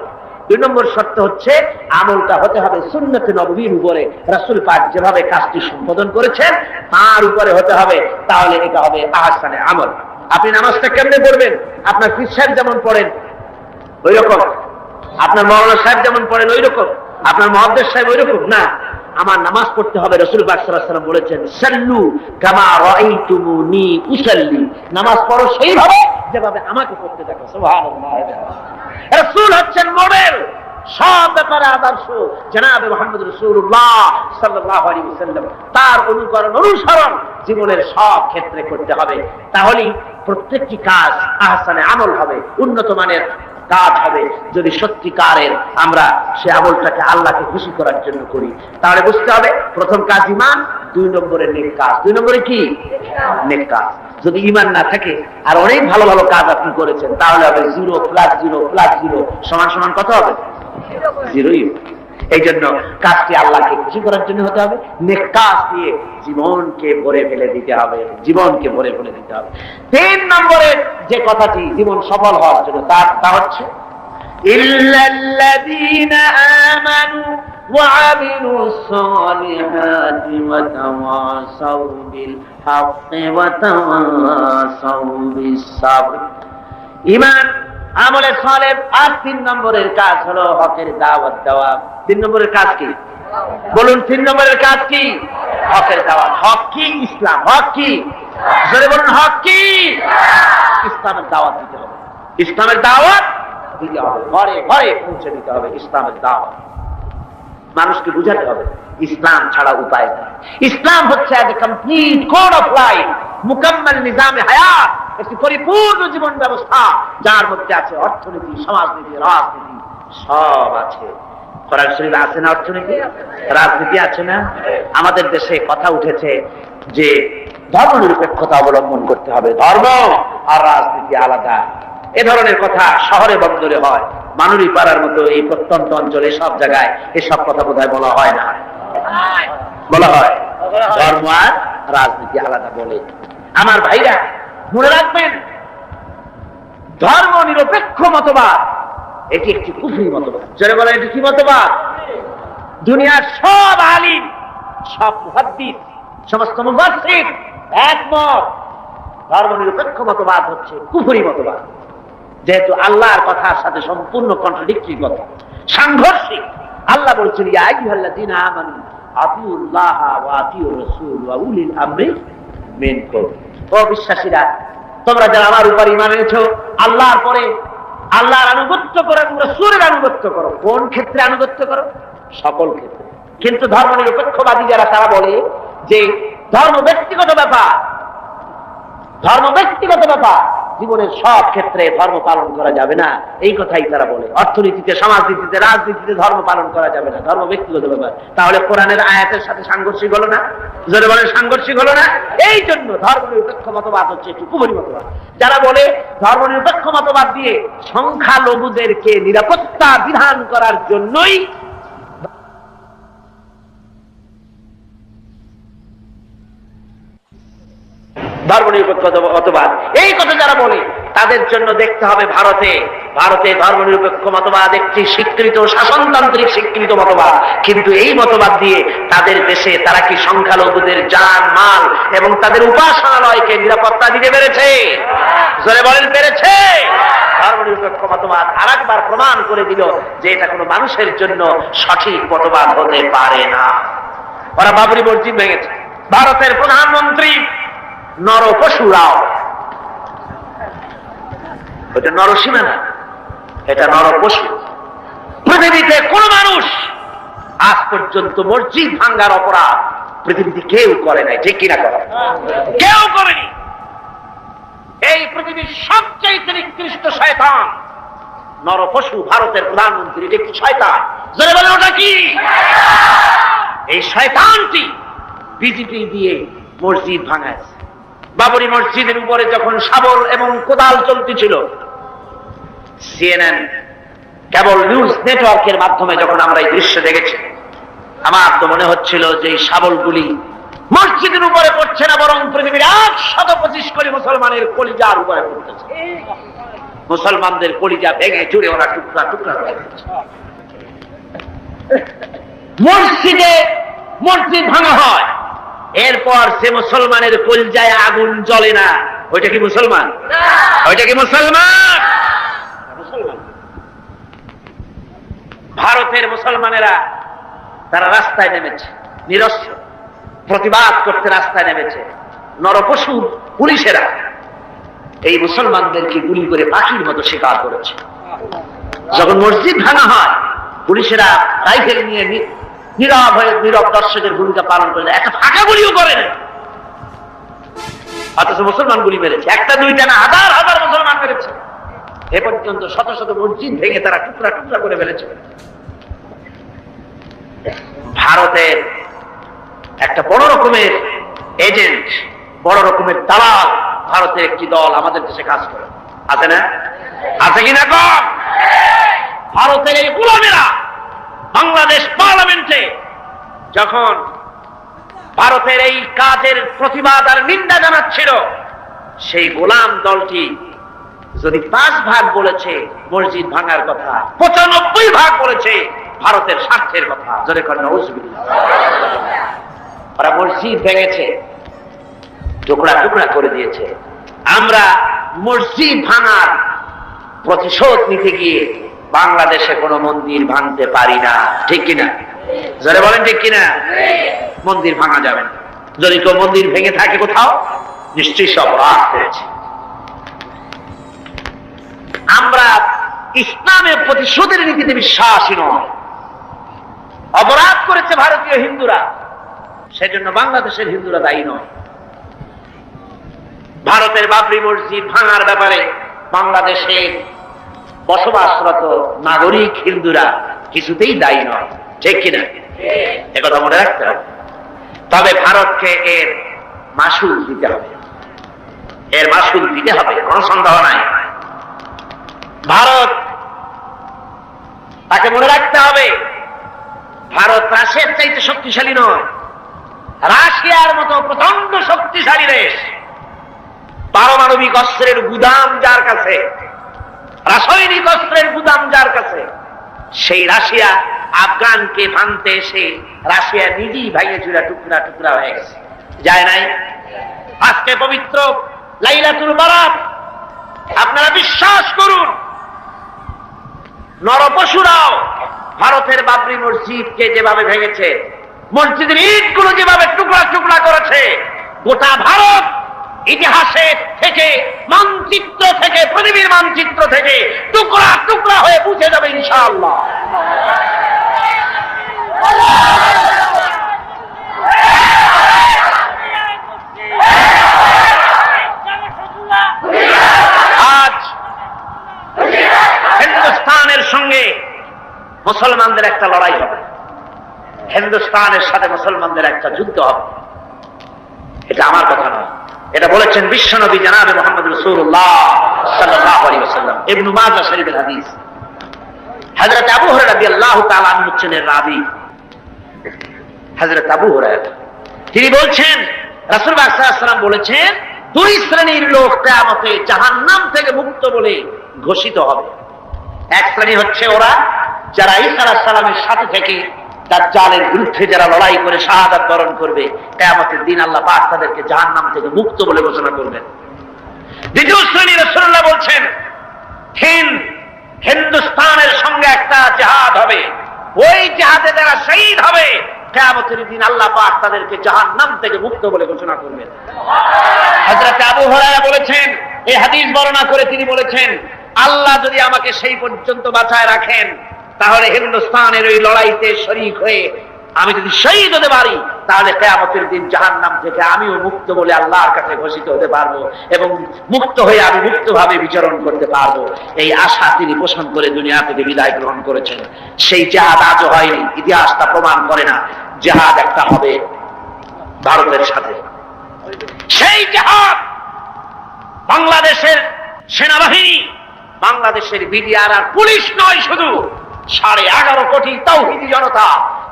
2 নম্বর শর্ত হচ্ছে আমলটা হতে হবে সুন্নতে নববীর উপরে, রাসূল পাক যেভাবে কাজটি সম্পাদন করেছেন তার উপরে হতে হবে, তাহলে এটা হবে আহসানে আমল। আপনি নামাজটা কেমনে পড়বেন? আপনার পীর সাহেব যেমন পড়েন ওই রকম, আপনার মাওলানা সাহেব যেমন পড়েন ওই রকম, আপনার মুহাদ্দিস সাহেব ওই রকম না। আমার নামাজ পড়তে হবে। রাসূল পাক সাল্লাল্লাহু আলাইহি ওয়াসাল্লাম বলেছেন, সাল্লু কামা রাআইতুমুনি উসাল্লি, নামাজ পড়ো সেইভাবে যেভাবে আমাকে পড়তে দেখো। সুবহানাল্লাহ। রাসূল হচ্ছেন মডেল, সব ব্যাপারে আদর্শ। জনাবে মুহাম্মদ রাসূলুল্লাহ সাল্লাল্লাহু আলাইহি ওয়াসাল্লাম, তার অনুকরণ অনুসরণ জীবনের সব ক্ষেত্রে করতে হবে। তাহলেই প্রত্যেকটি কাজ আহসানে আমল হবে, উন্নত মানের কাজ হবে। যদি সত্যিকারের আমরা সে আমলটাকে আল্লাহকে খুশি করার জন্য করি, তাহলে বুঝতে হবে প্রথম কাজ ঈমান, 2 নম্বরে নেক কাজ। 2 নম্বরে কি? নেক কাজ। যদি ঈমান না থাকে আর অনেক ভালো ভালো কাজ আপনি করেছেন, তাহলে হবে 0 + 0 + 0 সমান কত হবে? 0ই। এই জন্য কাজটি আল্লাহকে খুশি করার জন্য হতে হবে। নেক কাজ দিয়ে জীবনকে ভরে ফেলে দিতে হবে, জীবনকে ভরে ফেলে দিতে হবে। 3 নম্বরে যে কথাটি জীবন সফল হওয়ার জন্য, তা হচ্ছে ইল্লাল্লাযীনা আমানু ওয়া আমিলুস সালিহাতি ওয়া তাওয়াসাউ বিল হাক্কি ওয়া তাওয়াসাউ বিস সাবর। ঈমান, আমলে সালেহ, আর 3 নম্বরের কাজ হলো হকের দাওয়াত দেওয়া। 3 নম্বরের কাজ কি? বলুন, 3 নম্বরের কাজ কি? হকের দাওয়াত। হক কি? ইসলাম। হক কি? জোরে বলুন, হক কি? ইসলামের দাওয়াত দিতে হবে। ইসলামের দাওয়াত দিতে হবে, ঘরে ঘরে পৌঁছে দিতে হবে ইসলামের দাওয়াত। মানুষকে বুঝাতে হবে ইসলাম ছাড়া উপায় নেই। ইসলাম হচ্ছে এক কমপ্লিট কোড অফ লাইফ, মুকাম্মাল নিজামে হায়াত, একটি পরিপূর্ণ জীবন ব্যবস্থা, যার মধ্যে আছে অর্থনীতি, সমাজনীতি, রাজনীতি, সব আছে। কোরআন শরীফে আছে না অর্থনীতি, রাজনীতি আছে না? আমাদের দেশে কথা উঠেছে যে ধর্মনিরপেক্ষতা অবলম্বন করতে হবে, ধর্ম আর রাজনীতি আলাদা। এ ধরনের কথা শহরে বন্দরে হয়, মানুরি পাড়ার মতো এই প্রত্যন্ত অঞ্চলে সব জায়গায় এসব কথা বোধহয় বলা হয় না। বলা হয় ধর্ম আর রাজনীতি আলাদা বলে। আমার ভাইরা মনে রাখবেন, ধর্ম নিরপেক্ষ মতবাদ এটি একটি কুফরি মতবাদ। যারা বলে এটি কি মতবাদ? দুনিয়ার সব আলিম, সব মুহাদ্দিস, সমস্ত মুফাসসির একমত, ধর্ম নিরপেক্ষ মতবাদ হচ্ছে কুফরি মতবাদ। যেহেতু আল্লাহর কথার সাথে সম্পূর্ণ কন্ট্রাডিক্টরি কথা, সাংঘর্ষিক। আল্লাহ বলছেন, ইয়া আইয়ুহাল্লাযীনা আমানু আতিউল্লাহ ওয়া আতিউর রাসূল ওয়া উলিল আমরি মিনকুম। ও বিশ্বাসীরা, তোমরা যারা আমার উপর ঈমান এনেছো, আল্লাহর পরে আল্লাহর আনুগত্য করো এবং রাসূলের আনুগত্য করো। কোন ক্ষেত্রে আনুগত্য করো? সকল ক্ষেত্রে। কিন্তু ধর্ম নিরপেক্ষবাদী যারা, তারা বলে যে ধর্ম ব্যক্তিগত ব্যাপার, ধর্ম ব্যক্তিগত ব্যাপার, জীবনের সব ক্ষেত্রে ধর্ম পালন করা যাবে না, এই কথাই তারা বলে। অর্থনীতিতে, সমাজনীতিতে, রাজনীতিতে ধর্ম পালন করা যাবে না, ধর্ম ব্যক্তিগত ব্যাপার। তাহলে কোরআনের আয়াতের সাথে সাংঘর্ষিক হলো না? জোরে বলেন, সাংঘর্ষিক হলো না? এই জন্য ধর্ম নিরপেক্ষ মতবাদ হচ্ছে একটি কুফরি মতবাদ। যারা বলে ধর্ম নিরপেক্ষ মতবাদ দিয়ে সংখ্যালঘুদেরকে নিরাপত্তা বিধান করার জন্যই ধর্ম নিরপেক্ষ মতবাদ, এই কথা যারা বলে, তাদের জন্য দেখতে হবে ভারতে ধর্ম নিরপেক্ষ মতবাদ একটি স্বীকৃত শাসনতান্ত্রিক স্বীকৃত মতবাদ। কিন্তু এই মতবাদ দিয়ে তাদের দেশে তারা কি সংখ্যালঘুদের জান মাল এবং তাদের উপাসনালয়কে নিরাপত্তা দিতে পেরেছে? জোরে বলেন, পেরেছে? ধর্ম নিরপেক্ষ মতবাদ আরেকবার প্রমাণ করে দিল যে এটা কোনো মানুষের জন্য সঠিক মতবাদ হতে পারে না। ওরা বাবরি মসজিদ ভেঙেছে, ভারতের প্রধানমন্ত্রী নর পশুরাও, এটা নরসীমা না, এটা নর পশু। পৃথিবীতে কোন মানুষ আজ পর্যন্ত মসজিদ ভাঙ্গার অপরাধ পৃথিবীতে কেউ করে নাই, ঠিক কিনা কথা? কেউ করেনি। এই পৃথিবীর সবচেয়ে নিকৃষ্ট শয়তান নর পশু ভারতের প্রধানমন্ত্রী, এটা কি শয়তান? জোরে বলেন, ওটা কি? এই শয়তানটি বিজেপি দিয়ে মসজিদ ভাঙাচ্ছে। বাবরি মসজিদের উপরে যখন শাবল এবং কোদাল চলতেছিল, সিএনএন কেবল নিউজ নেটওয়ার্কের মাধ্যমে যখন আমরা এই দৃশ্য দেখেছি, আমার তো মনে হচ্ছিল যে এই শাবলগুলি মসজিদের উপরে পড়ছে না, বরং পৃথিবীর 125 কোটি মুসলমানের কলিজার উপরে পড়তেছে। মুসলমানদের কলিজা ভেঙে চুরে ওরা টুকরা টুকরা হয়ে যাচ্ছে। মসজিদ ভাঙা হয়, এরপর সে মুসলমানের কলিজায় আগুন জ্বলে না, ওইটা কি মুসলমান? ওইটা কি মুসলমান? মুসলমান। ভারতের মুসলমানেরা তারা রাস্তায় নেমেছে, নিরস্ত্র প্রতিবাদ করতে রাস্তায় নেমেছে। নরপশু পুলিশেরা এই মুসলমানদেরকে গুলি করে পাখির মতো শিকার করেছে। যখন মসজিদ ভাঙা হয়, পুলিশেরা রাইফেল নিয়ে নীরব হয়ে নীরব দর্শকের ভূমিকা পালন করে, একটা ফাঁকা গুলিও করে না। অথচ মুসলমান গুলি মেরেছে, একটা দুইটা না, হাজার হাজার মুসলমান মেরেছে। এ পর্যন্ত শত শত মসজিদ ভেঙে তারা টুকরা টুকরা করে ফেলেছে। ভারতের একটা বড় রকমের এজেন্ট, বড় রকমের দালাল, ভারতের একটি দল আমাদের দেশে কাজ করে, আছে না? আছে কিনা কম? ভারতের এই গোলামেরা বাংলাদেশ পার্লামেন্টে যখন ভারতের এই কাজের প্রতিবাদ আর নিন্দা জানাচ্ছিল, সেই গোলাম দলটি যদি 5 ভাগ বলেছে মসজিদ ভাঙার কথা, 95 ভাগ বলেছে ভারতের স্বার্থের কথা। জোরে করেন নাউজুবিল্লাহ। ওরা মসজিদ ভেঙেছে, টুকরা টুকরা করে দিয়েছে। আমরা মসজিদ ভাঙার প্রতিশোধ নিতে গিয়ে বাংলাদেশে কোনো মন্দির ভাঙতে পারি না, ঠিক কিনা? জোরে বলেন ঠিক কিনা? মন্দির ভাঙা যাবে না। যদি কেউ মন্দির ভেঙে থাকে কোথাও, নিশ্চয়ই সব অপরাধ করেছে। আমরা ইসলামের প্রতিশোধের নীতিতে বিশ্বাসী নয়। অপরাধ করেছে ভারতীয় হিন্দুরা, সেজন্য বাংলাদেশের হিন্দুরা দায়ী নয়। ভারতের বাবরি মসজিদ ভাঙার ব্যাপারে বাংলাদেশে বসবাসরত নাগরিক হিন্দুরা কিছুতেই দায়ী নয়, ঠিক কিনা? একথা মনে রাখতে হবে। তবে ভারতকে এর মাসুল দিতে হবে, এর মাসুল দিতে হবে, কোনো সন্দেহ নাই। ভারত, তাকে মনে রাখতে হবে, ভারত রাশিয়ার চাইতে শক্তিশালী নয়। রাশিয়ার মতো প্রচন্ড শক্তিশালী দেশ, পারমাণবিক অস্ত্রের গুদাম যার কাছে, রাসায়নিক অস্ত্রের গুদাম যার কাছে, সেই রাশিয়া আফগানকে ভাঙতে এসে রাশিয়া নিজেই ভাইয়ে চুরা টুকরা টুকরা হয়ে গেছে, যায় নাই? আজকে পবিত্র লাইলাতুল বারাত, আপনারা বিশ্বাস করুন, নরপশুরাও ভারতের বাবরি মসজিদকে যেভাবে ভেঙেছে, মসজিদের ইটগুলো যেভাবে টুকরা টুকরা করেছে, গোটা ভারত ইতিহাসের থেকে, মানচিত্র থেকে, পৃথিবীর মানচিত্র থেকে টুকরা টুকরা হয়ে বুঝে যাবে ইনশাআল্লাহ। আজ হিন্দুস্তানের সঙ্গে মুসলমানদের একটা লড়াই হবে, হিন্দুস্তানের সাথে মুসলমানদের একটা যুদ্ধ হবে। এটা আমার কথা নয়, এটা বলেছেন বিশ্বনবী জনাবে মুহাম্মদ রাসূলুল্লাহ সাল্লাল্লাহু আলাইহি ওয়াসাল্লাম। ইবনে মাজাহ শরীফের হাদিস। হযরত আবু হুরায়রা রাদিয়াল্লাহু তাআলা আনহু ছিলেন রাবী। হযরত আবু হুরায়রা তিনি বলছেন, রাসূল সাল্লাল্লাহু আলাইহি ওয়াসাল্লাম বলেছেন, 2 শ্রেণীর লোক কিয়ামতে জাহান্নাম থেকে মুক্ত বলে ঘোষিত হবে। এক শ্রেণী হচ্ছে ওরা যারা ঈসা আলাইহিস সালামের সাথে থেকে দাজ্জালের বিরুদ্ধে যারা লড়াই করে শাহাদাত বরণ করবে, কিয়ামতের দিন আল্লাহ পাক তাদেরকে জাহান্নাম থেকে মুক্ত বলে ঘোষণা করবেন। দ্বিতীয় শ্রেণী, রাসূলুল্লাহ বলছেন, হিন্দুস্তানের সঙ্গে একটা জিহাদ হবে, ওই জিহাদে যারা শহীদ হবে, কিয়ামতের দিন আল্লাহ পাক তাদেরকে জাহান্নাম থেকে মুক্ত বলে ঘোষণা করবেন। হযরত আবু হুরায়রা বলেছেন, এই হাদিস বর্ণনা করে তিনি বলেছেন, আল্লাহ যদি আমাকে সেই পর্যন্ত বাঁচায় রাখেন, তাহলে হিন্দুস্তানের ওই লড়াইতে শরীক হয়ে আমি যদি শহীদ হতে পারি, তাহলে কিয়ামতের দিন জাহান্নাম থেকে আমিও মুক্ত বলে আল্লাহর কাছে ঘোষিত হতে পারবো, এবং মুক্ত হয়ে আমি মুক্তভাবে বিচরণ করতে পারবো। এই আশা তিনি পোষণ করে দুনিয়া থেকে বিদায় গ্রহণ করেছেন। সেই জিহাদ আজও হয়নি, ইতিহাস তা প্রমাণ করে না। জিহাদ একটা হবে ভারতের সাথে। সেই জিহাদ বাংলাদেশের সেনাবাহিনী, বাংলাদেশের বিডিআর আর পুলিশ নয়, শুধু 11.5 কোটি তাওহীদি জনতা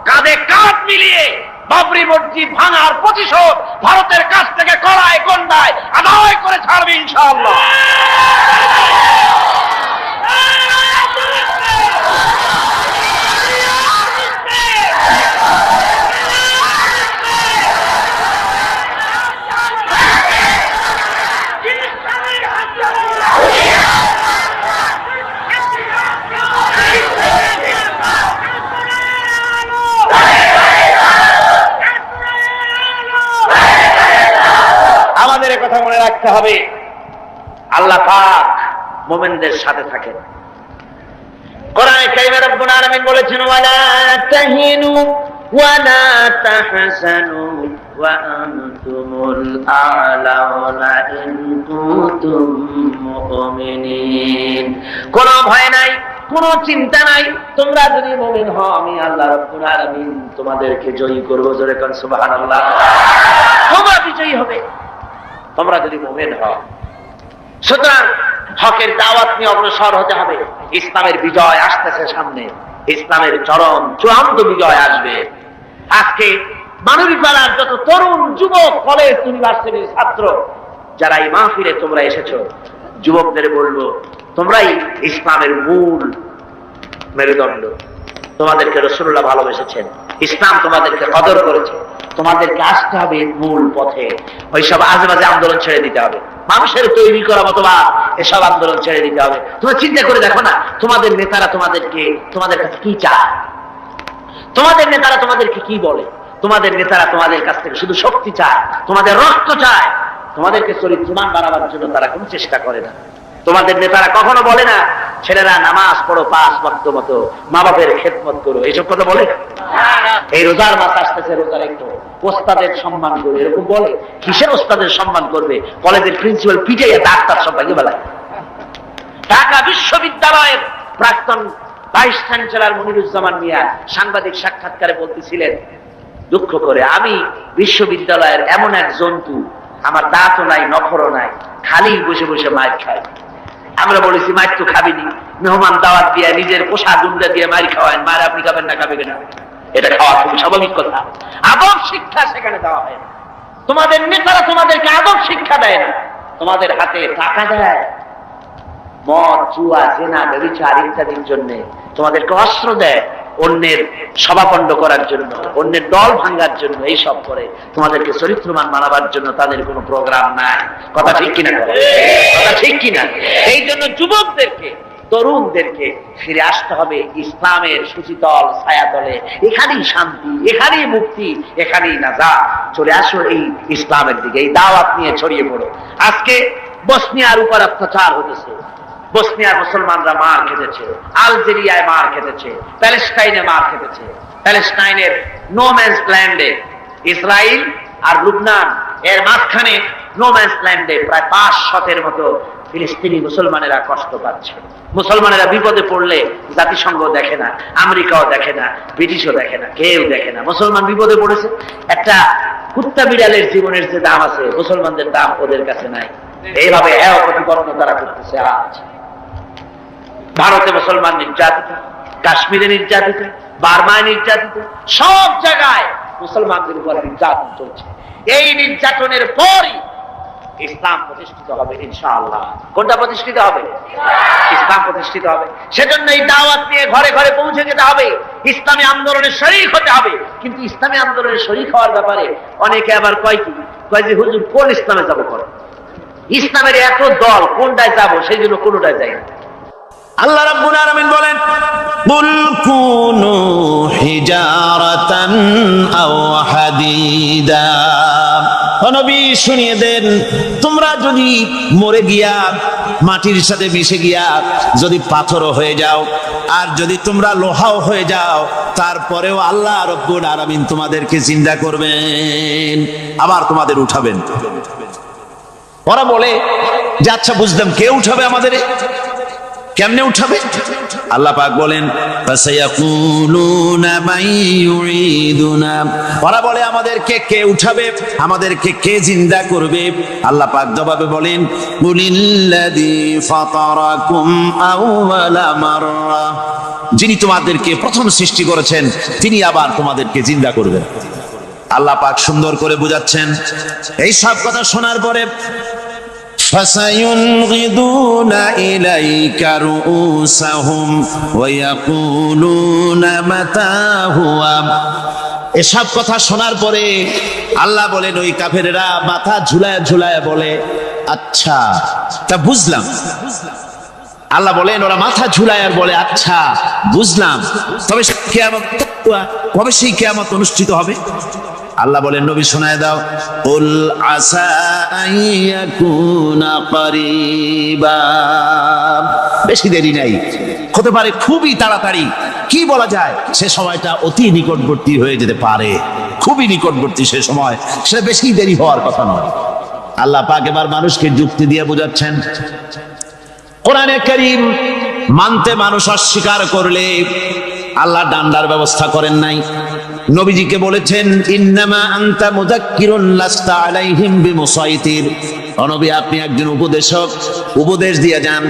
কাঁধে কাঁধ মিলিয়ে বাবরি মসজিদ ভাঙার প্রতিশোধ ভারতের কাছ থেকে কড়ায় গন্ডায় আদায় করে ছাড়বে ইনশাআল্লাহ। রাখতে হবে আল্লাহ পাক মুমিনদের সাথে থাকেন। কোরআনে কারিমে রব্বুল আলামিন বলেছেন, ওয়ালা তাহিনু ওয়ালা তাহসানু ওয়া আনতুমুল আ'লাউনা ইন কুনতুম মুমিনিন। কোনো ভয় নাই, কোনো চিন্তা নাই, তোমরা যদি মুমিন হও আমি আল্লাহ রাব্বুল আলামিন তোমাদেরকে জয়ী করব। জোরে কোন সুবহানাল্লাহ। তোমরা বিজয়ী হবে তোমরা যদি মুমিন হও। সুতরাং হকের দাওয়াত নিয়ে অগ্রসর হতে হবে। ইসলামের বিজয় আসতেছে সামনে, ইসলামের চরম চূড়ান্ত বিজয় আসবে। আজকে মানবিক পাড়ার যত তরুণ যুবক, কলেজ ইউনিভার্সিটির ছাত্র যারা এই মাহফিলে তোমরা এসেছো, যুবকদের বলবো তোমরাই ইসলামের মূল মেরুদণ্ড। তোমাদেরকে রাসূলুল্লাহ ভালোবেসেছেন, ইসলাম তোমাদেরকে কদর করেছে, তোমাদেরকে আসতে হবে মূল পথে। ওইসব আজেবাজে আন্দোলন ছেড়ে দিতে হবে, মানুষের তৈরি করা মতবাদ এসব আন্দোলন ছেড়ে দিতে হবে। তোমরা চিন্তা করে দেখো না, তোমাদের নেতারা তোমাদের কাছে কি চায়, তোমাদের নেতারা তোমাদেরকে কি বলে। তোমাদের নেতারা তোমাদের কাছ থেকে শুধু শক্তি চায়, তোমাদের রক্ত চায়, তোমাদেরকে চরিত্রবান বানাবার জন্য তারা কোনো চেষ্টা করে না। তোমাদের নেতারা কখনো বলে না ছেলেরা নামাজ পড়ো 5 ওয়াক্ত মতো, মা বাপের খেদমত করো, এইসব কথা বলে না। এই রোজার মাস আসতেছে, রোজা রেখো, ওস্তাদের সম্মান করো, এরকম বলে। কিসের ওস্তাদের সম্মান করবে? কলেজের প্রিন্সিপাল পিটাইয়া ডাক্তার সব ভাগে বেলায়। ঢাকা বিশ্ববিদ্যালয়ের প্রাক্তন ভাইস চ্যান্সেলর মনিরুজ্জামান মিয়া সাংবাদিক সাক্ষাৎকারে বলতেছিলেন দুঃখ করে, আমি বিশ্ববিদ্যালয়ের এমন এক জন্তু, আমার দাঁতও নাই, নখরও নাই, খালি বসে বসে মাইর খাই। আমরা বলেছি মাইর তো খাবিনি, মেহমান দাওয়াত দিয়ে নিজের পোষা গুন্ডা দিয়ে মাইর খাওয়ায়, মার আপনি খাবেন না, খাবে কিনা? এটা খাওয়া খুবই স্বাভাবিক কথা। আদব শিক্ষা সেখানে দেওয়া হয় না। তোমাদের নেতারা তোমাদেরকে আদব শিক্ষা দেয় না, তোমাদের হাতে টাকা দেয় মদ, জুয়া, জেনা, ব্যভিচার ইত্যাদির জন্য, তোমাদেরকে অস্ত্র দেয় অন্যের সভাপণ্ড করার জন্য, অন্যের দল ভাঙার জন্য, এইসব করে। তোমাদেরকে চরিত্রবান বানাবার জন্য তাদের কোনো প্রোগ্রাম নাই। কথা ঠিক কিনা? কথা ঠিক কিনা? এই জন্য যুবকদেরকে, তরুণদেরকে ফিরে আসতে হবে ইসলামের সুশীতল ছায়াতলে। এখানেই শান্তি, এখানেই মুক্তি, এখানেই নাজাত। চলে আসো এই ইসলামের দিকে, এই দাওয়াত নিয়ে ছড়িয়ে পড়ো। আজকে বসনিয়ার উপর অত্যাচার হতেছে, বসনিয়ার মুসলমানরা মার খেতেছে, আলজেরিয়ায় মার খেতেছে, প্যালেস্টাইনে মার খেতেছে। প্যালেস্টাইনের নো ম্যানস ল্যান্ডে, ইসরায়েল আর লুবনান এর মাঝখানে নো ম্যানস ল্যান্ডে প্রায় 500-এর মতো ফিলিস্তিনি মুসলমানেরা কষ্ট পাচ্ছে। মুসলমানেরা বিপদে পড়লে জাতিসংঘ দেখে না, আমেরিকাও দেখে না, ব্রিটিশও দেখে না, কেউ দেখে না। মুসলমান বিপদে পড়েছে, একটা কুত্তা বিড়ালের জীবনের যে দাম আছে, মুসলমানদের দাম ওদের কাছে নাই। এইভাবে প্রতিকরণ তারা করতেছে। আজ ভারতে মুসলমান নির্যাতিত, কাশ্মীরে নির্যাতিত, বার্মায় নির্যাতিত, সব জায়গায় মুসলমানদের উপর নির্যাতন চলছে। এই নির্যাতনের পরই ইসলাম প্রতিষ্ঠিত হবে ইনশাআল্লাহ। কোনটা প্রতিষ্ঠিত হবে? ইসলাম প্রতিষ্ঠিত হবে। সেজন্য এই দাওয়াত নিয়ে ঘরে ঘরে পৌঁছে যেতে হবে, ইসলামী আন্দোলনের শরীক হতে হবে। কিন্তু ইসলামী আন্দোলনের শরীক হওয়ার ব্যাপারে অনেকে আবার কয় যে হুজুর কোন ইসলামে যাবো? করো, ইসলামের এত দল, কোনটায় যাবো? সেই জন্য কোনটায় যাই না। আল্লাহ রাব্বুল আলামিন বলেন, কুল কুনু হিজারাতান আও হাদিদা। ও নবী শুনিয়ে দেন, তোমরা যদি মরে গিয়া মাটির সাথে মিশে গিয়া যদি পাথরও হয়ে যাও, আর যদি তোমরা লোহাও হয়ে যাও, তারপরেও আল্লাহ রাব্বুল আলামিন তোমাদেরকে জিন্দা করবেন, আবার তোমাদের উঠাবেন। ওরা বলে যে আচ্ছা বুঝলাম, কে উঠাবে আমাদের? কেমনে উঠাবে? আল্লাহ পাক বলেন, ফাসায়াকুলুনা মান ইউঈদুনা। ওরা বলে আমাদেরকে কে উঠাবে, আমাদেরকে কে জিন্দা করবে? আল্লাহ পাক জবাবে বলেন, কুলিল্লাযী ফাতারাকুম আউওয়ালা মাররা। যিনি তোমাদেরকে প্রথম সৃষ্টি করেছেন তিনি আবার তোমাদেরকে জিন্দা করবেন। আল্লাহ পাক সুন্দর করে বুঝাচ্ছেন। এই সব কথা শোনার পরে فَسَيُنْغِضُونَ إِلَيْكَ رُؤُوسَهُمْ وَيَقُولُونَ مَتَى هُوَ। এসব কথা শোনার পরে আল্লাহ বলেন, ওই কাফেরেরা মাথা ঝুলায় ঝুলায় বলে, আচ্ছা তা বুঝলাম। আল্লাহ বলেন, ওরা মাথা ঝুলায় আর বলে, আচ্ছা বুঝলাম, তবে কিয়ামত কবে সেই কিয়ামত অনুষ্ঠিত হবে? আল্লাহ বলেন নবী শোনায় দাও, কুল আসা আইয়াকুনা করিবা, বেশি দেরি নাই, হতে পারে খুবই তাড়াতাড়ি। কি বলা যায়, সে সময়টা অতি নিকটবর্তী হয়ে যেতে পারে, খুবই নিকটবর্তী সে সময়, সে বেশি দেরি হওয়ার কথা নয়। আল্লাহ পাক এবার মানুষকে যুক্তি দিয়ে বোঝাচ্ছেন। কোরআনে কারীম মানতে মানুষ অস্বীকার করলে আল্লাহ ডান্ডার ব্যবস্থা করেন নাই। নবীজিকে বলেছেন, ইন্নামা আনতা মুযাক্কিরুন লাস্তা আলাইহিম বিমুসাইতির। নবী, আপনি একজন উপদেশক, উপদেশ দিয়ে যান,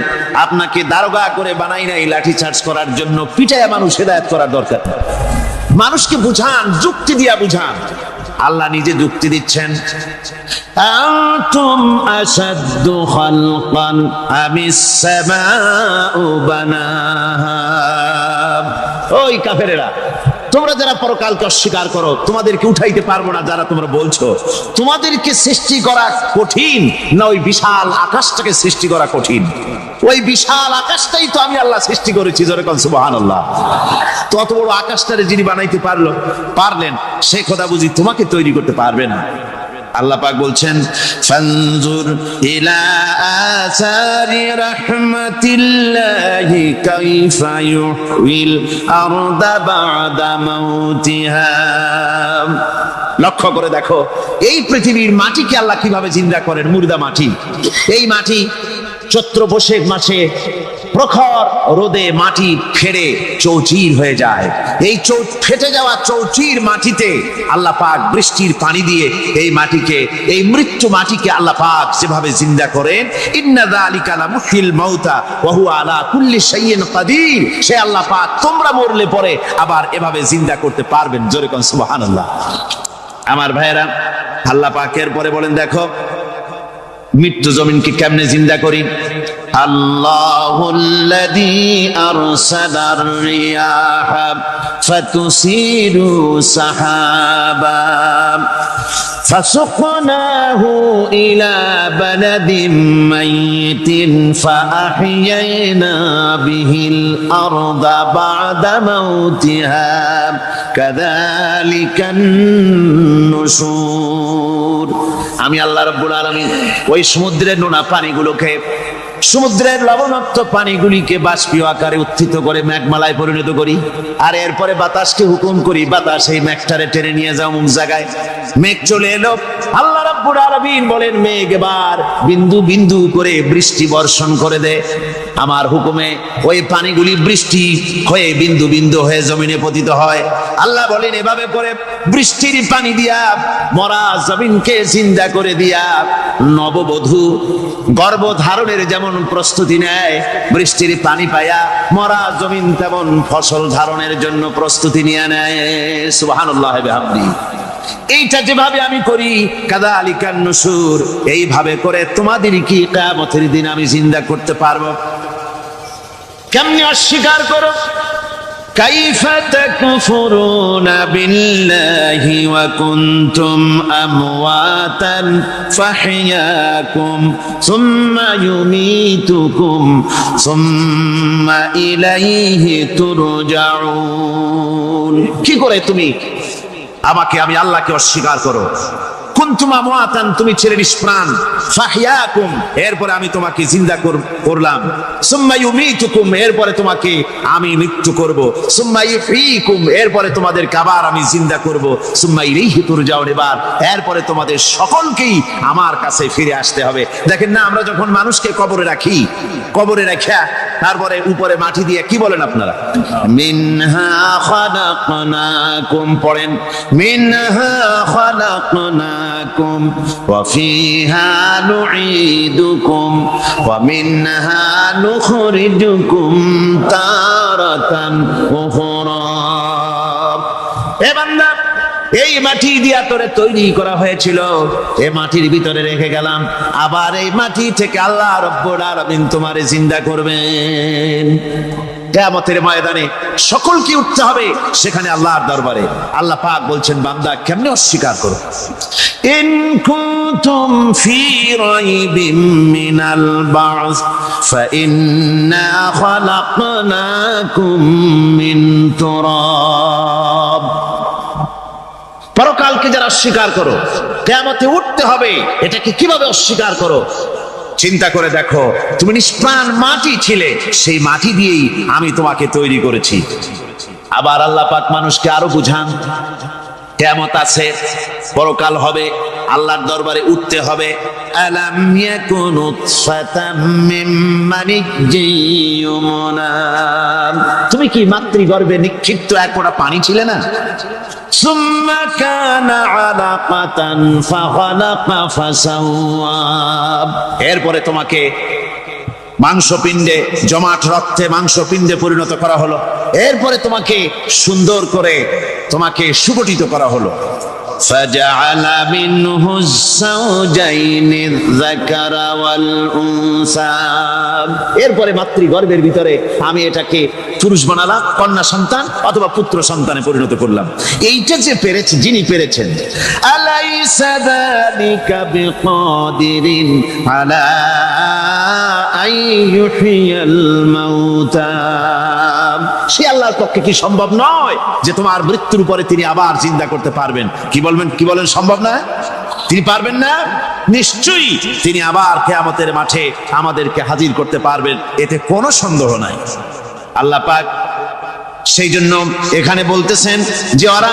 আপনাকে দারোগা করে বানাই নাই লাঠি চার্জ করার জন্য, পিটায়া মানুষ হেদায়েত করার দরকার। মানুষকে বুঝান, যুক্তি দিয়া বুঝান। আল্লাহ নিজে যুক্তি দিচ্ছেন, আনতুম আশাদ্দু খালকান আমিস সামাউ বানাহা। ওই কাফেরেরা, তোমরা যারা পরকালকে অস্বীকার করো, তোমাদেরকে উঠাইতে পারবো না যারা তোমরা বলছো, তোমাদেরকে সৃষ্টি করা কঠিন না ওই বিশাল আকাশটাকে সৃষ্টি করা কঠিন? ওই বিশাল আকাশটাই তো আমি আল্লাহ সৃষ্টি করেছি, জোরে কোন সুবহানাল্লাহ। তত বড় আকাশটারে যিনি বানাইতে পারলেন, সে কথা বুঝি তোমাকে তৈরি করতে পারবে না? আল্লাহ পাক বলছেন, ফানজুর ইলা আসারি রাহমাতিল্লাহি কাইফা ইউহিল আরদা বাদা মাউতিহা। লক্ষ্য করে দেখো, এই পৃথিবীর মাটিকে আল্লাহ কিভাবে জিন্দা করেন, মুর্দা মাটি। এই মাটি চৈত্র বৈশাখ মাসে প্রখর রোদে মাটি ফেটে চৌচির হয়ে যায়। এই ফেটে যাওয়া চৌচির মাটিতে আল্লাহ পাক বৃষ্টির পানি দিয়ে এই মাটিকে, এই মৃত্যু মাটিকে আল্লাহ পাক যেভাবে জিন্দা করেন, ইন্না যালিকা লামুহিল মাউতা ওয়া হুয়া আলা কুল্লি শাইইন কাদির। সে আল্লাহ পাক তোমরা মরলে পরে আবার এভাবে জিন্দা করতে পারবেন, জোরে কোন সুবহানাল্লাহ। আমার ভাইয়েরা, আল্লাহ পাকের পরে বলেন, দেখো মৃত্যু জমিনকে কেমনে জিন্দা করি। আল্লাহুল্লাযী আরসালার রিয়াহা ফাতুসিরু সাহাবা ফাসুকনাহু ইলা বালাদিন মাইতিন ফাআহইয়ানা বিহিল আরদা বা'দা মাউতিহা কাযালিকান নুশুর। আমি আল্লাহ রাব্বুল আলামিন ওই সমুদ্রের নোনা পানিগুলোকে, সমুদ্রের লবণাক্ত পানিগুলিকে বাষ্পীয় আকারে উত্থিত করে মেঘমালায় পরিণত করি, আর এরপরে বাতাসকে হুকুম করি, বাতাস এই মেঘটারে টেনে নিয়ে যাও অমুক জায়গায়। মেঘ চলে এলো, আল্লাহ রাব্বুল আলামিন বলেন, মেঘ এবার বিন্দু বিন্দু করে বৃষ্টি বর্ষণ করে দে। আমার হুকুমে ওই পানিগুলি বৃষ্টি হয়ে বিন্দু বিন্দু হয়ে জমিনে পতিত হয়। আল্লাহ বলেন, এভাবে করে বৃষ্টির পানি দিয়া মরা জমিনকে জিন্দা করে দিয়া নববধূ গর্ভধারণের যেমন প্রস্তুতি নেয়, বৃষ্টির পানি পায়া মরা জমিন তেমন ফসল ধারণের জন্য প্রস্তুতি নিয়ে নেয়। সুবহানাল্লাহ বিহামদিহি। এইটা যেভাবে আমি করি, কাযালিকান নুশুর, এইভাবে করে তোমাদের কি কিয়ামতের দিন আমি জিন্দা করতে পারবো? কেমনে অস্বীকার করো? কাইফা তাকফুরুনা বিল্লাহি ওয়া কুনতুম আমওয়াতান ফাহইয়াকুম সুম্মা ইউমীতুকুম সুম্মা ইলাইহি তুরজাউন। কি করে তুমি আমাকে, আমি আল্লাহকে অস্বীকার করো? কুনতুম আমওয়াতান, তুমি ছিলে নিষ্প্রাণ, ফাহইয়াকুম, এরপরে আমি তোমাকে জিন্দা করলাম, সুম্মা ইউমীতুকুম, এরপরে তোমাকে আমি মৃত্যু করব, সুম্মা ইহয়ীকুম, এরপরে তোমাদেরকে আবার আমি জিন্দা করব, সুম্মা ইলাইহি তুরজাউন, এরপরে তোমাদের সকলকেই আমার কাছে ফিরে আসতে হবে। দেখেন না, আমরা যখন মানুষকে কবরে রাখি, কবরে রাখা তারপরে উপরে মাটি দিয়ে কি বলেন আপনারা? মিনহা খালাকনাকুম, পড়েন, মিনহা খালাকনাকুম ওয়া ফিহা নুঈদুকুম ওয়া মিনহা নুখরিজুকুম তারাতান উখরা। এ বান্দা, এই মাটি দিয়া তোরে তৈরি করা হয়েছিল, এই মাটির ভিতরে রেখে গেলাম, আবার এই মাটি থেকে আল্লাহ রাব্বুল আলামিন তোমারে জিন্দা করবেন। কিয়ামতের ময়দানে সকলকে উঠতে হবে সেখানে আল্লাহর দরবারে। আল্লাহ পাক বলছেন, বান্দা কেমনে অস্বীকার করো? ইন কুনতুম ফি রাইবিম মিনাল বা'স ফাইন্না খালাকনাকুম মিন তুরাব। পরকালকে যারা অস্বীকার করো, কিয়ামতে উঠতে হবে, এটাকে কিভাবে অস্বীকার করো? চিন্তা করে দেখো, তুমি নিষ্প্রাণ মাটি ছিলে, সেই মাটি দিয়েই আমি তোমাকে তৈরি করেছি। আবার আল্লাহ পাক মানুষকে আরো বুঝান, কিয়ামত আছে, পরকাল হবে, আল্লাহর দরবারে উঠতে হবে। আলাম ইয়াকুন নুতফাতাম মিন মানিজ্জিন ইউমনা, তুমি কি মাতৃগর্ভে নিক্ষিপ্ত এক ফোঁটা পানি ছিলে না? সুম্মা কানা আলাকাতান ফাখালাকা ফাসাওয়া, এরপরে তোমাকে মাংসপিণ্ডে, জমাট রক্তে মাংসপিণ্ডে পরিণত করা হলো, এরপরে তোমাকে সুন্দর করে তোমাকে সুগঠিত করা হলো। ফাজআলা মিনহু যাওজাইনি যাকারা ওয়াল উনসা, এরপরে মাতৃগর্ভের ভিতরে আমি এটাকে পুরুষ বানালাম, কন্যা সন্তান অথবা পুত্র সন্তানে পরিণত করলাম। এইটা যে পেরেছে, যিনি পেরেছেন, আলাইসা যালিকা বিকাদিরিন আলা আইয়ুহিয়াল মাউতা, সে আল্লাহর পক্ষে কি সম্ভব নয় যে তোমার মৃত্যুর পরে তিনি আবার জিন্দা করতে পারবেন? কি বলেন সম্ভব না? তিনি পারবেন না? নিশ্চয়ই তিনি আবার কিয়ামতের মাঠে আমাদেরকে হাজির করতে পারবেন, এতে কোনো সন্দেহ নাই। আল্লাহ পাক সেই জন্য এখানে বলতেছেন যে ওরা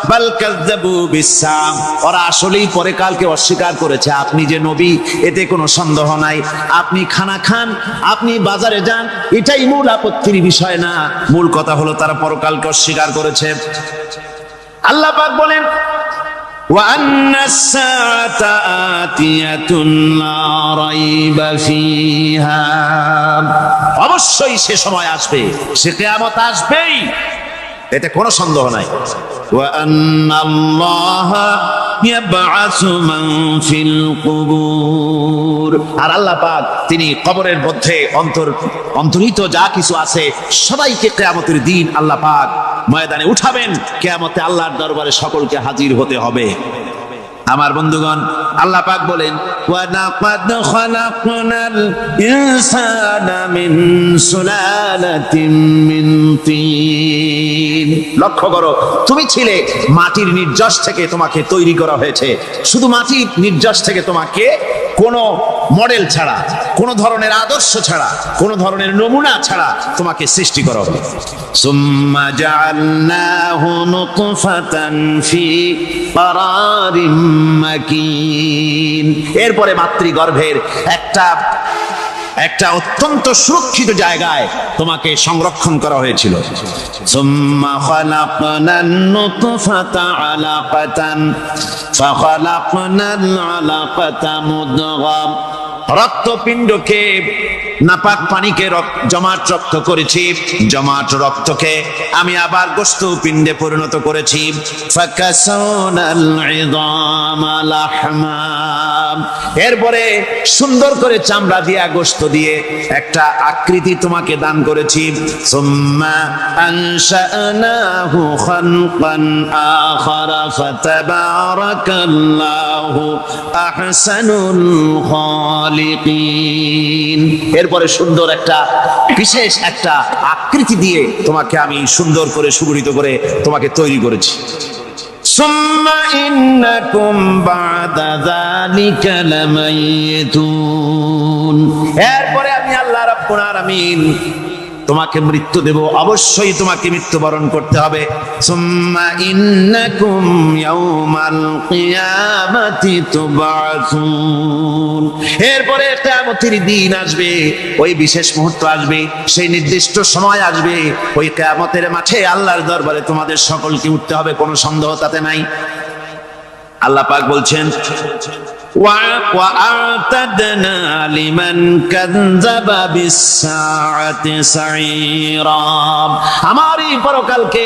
বাল কাযযাবু বিসসাম, ওরা আসলেই পরে কালকে অস্বীকার করেছে। আপনি যে নবী, এতে কোনো সন্দেহ নাই। আপনি খানা খান, আপনি বাজারে যান, এটাই মূল আপত্তির বিষয় না। মূল কথা হলো তারা পরকালকে অস্বীকার করেছে। আল্লাহ পাক বলেন ওয়া আন্নাস সাআতা আতিয়াতুন লা রাইবা ফিহা, অবশ্যই সে সময় আসবে, সে কিয়ামত আসবেই, এতে কোনো সন্দেহ নাই। ওয়া আন্নাল্লাহা ইয়াবআসু মান ফিল কুবুর, আর আল্লাহ পাক তিনি কবরের মধ্যে অন্তর্হিত যা কিছু আছে সবাইকে কিয়ামতের দিন আল্লাহ পাক ময়দানে উঠাবেন। কিয়ামতে আল্লাহর দরবারে সকলকে হাজির হতে হবে। আমার বন্ধুগণ, আল্লাহ পাক বলেন ওয়া লাকাদ খালাকনাল ইনসানা মিন সুলালাতিন মিন তিন, লক্ষ্য করো, তুমি ছিলে মাটির নির্যাস থেকে তোমাকে তৈরি করা হয়েছে। শুধু মাটির নির্যাস থেকে তোমাকে কোনো মডেল ছাড়া, কোনো ধরনের আদর্শ ছাড়া, কোনো ধরনের নমুনা ছাড়া তোমাকে সৃষ্টি করা হবে। সুম্মা জাআলনাহু নুতফাতান ফি ক্বারারিম মাকিন, এরপরে মাতৃগর্ভের একটা অত্যন্ত সুরক্ষিত জায়গায় তোমাকে সংরক্ষণ করা হয়েছিল। সুম্মা খালাকনান নুতফাতা আলাকাতান ফাখালাকনাল আলাকাতা মুদগা, রক্তপিণ্ডকে, নাপাক পানিকে জমাট রক্ত করেছি, জমাট রক্তকে আমি আবার গোশত পিণ্ডে পরিণত করেছি। ফাকাসাওনাল ইযামা লাহমা, এরপরে সুন্দর করে চামড়া দিয়া, গোশত দিয়ে একটা আকৃতি তোমাকে দান করেছি। সুম্মা আনশানাহু খালকান আখারা ফাতাবারাকাল্লাহু আহসানুল খালিকিন, এরপরে সুন্দর একটা বিশেষ একটা আকৃতি দিয়ে তোমাকে আমি সুন্দর করে সুগঠিত করে তোমাকে তৈরি করেছি। সুম্মা ইন্নাকুম বাদা যালিকা লামাইতুন, এরপরে আমি আল্লাহ রাব্বুল আলামিন তোমাকে মৃত্যু দেব, অবশ্যই তোমাকে মৃত্যুবরণ করতে হবে। সুম্মা ইন্নাকুম ইয়াউমাল কিয়ামাতি তুবআসুন, এরপরে কিয়ামতের দিন আসবে, ওই বিশেষ মুহূর্ত আসবে, সেই নির্দিষ্ট সময় আসবে, ওই কিয়ামতের মাঠে আল্লাহর দরবারে তোমাদের সকলকে উঠতে হবে, কোনো সন্দেহ তাতে নাই। আল্লাহ পাক বলছেন وَأَعْتَدْنَا لِمَنْ كَذَّبَ بِالسَّاعَةِ سَعِيرًا, আমার এই পরকালকে,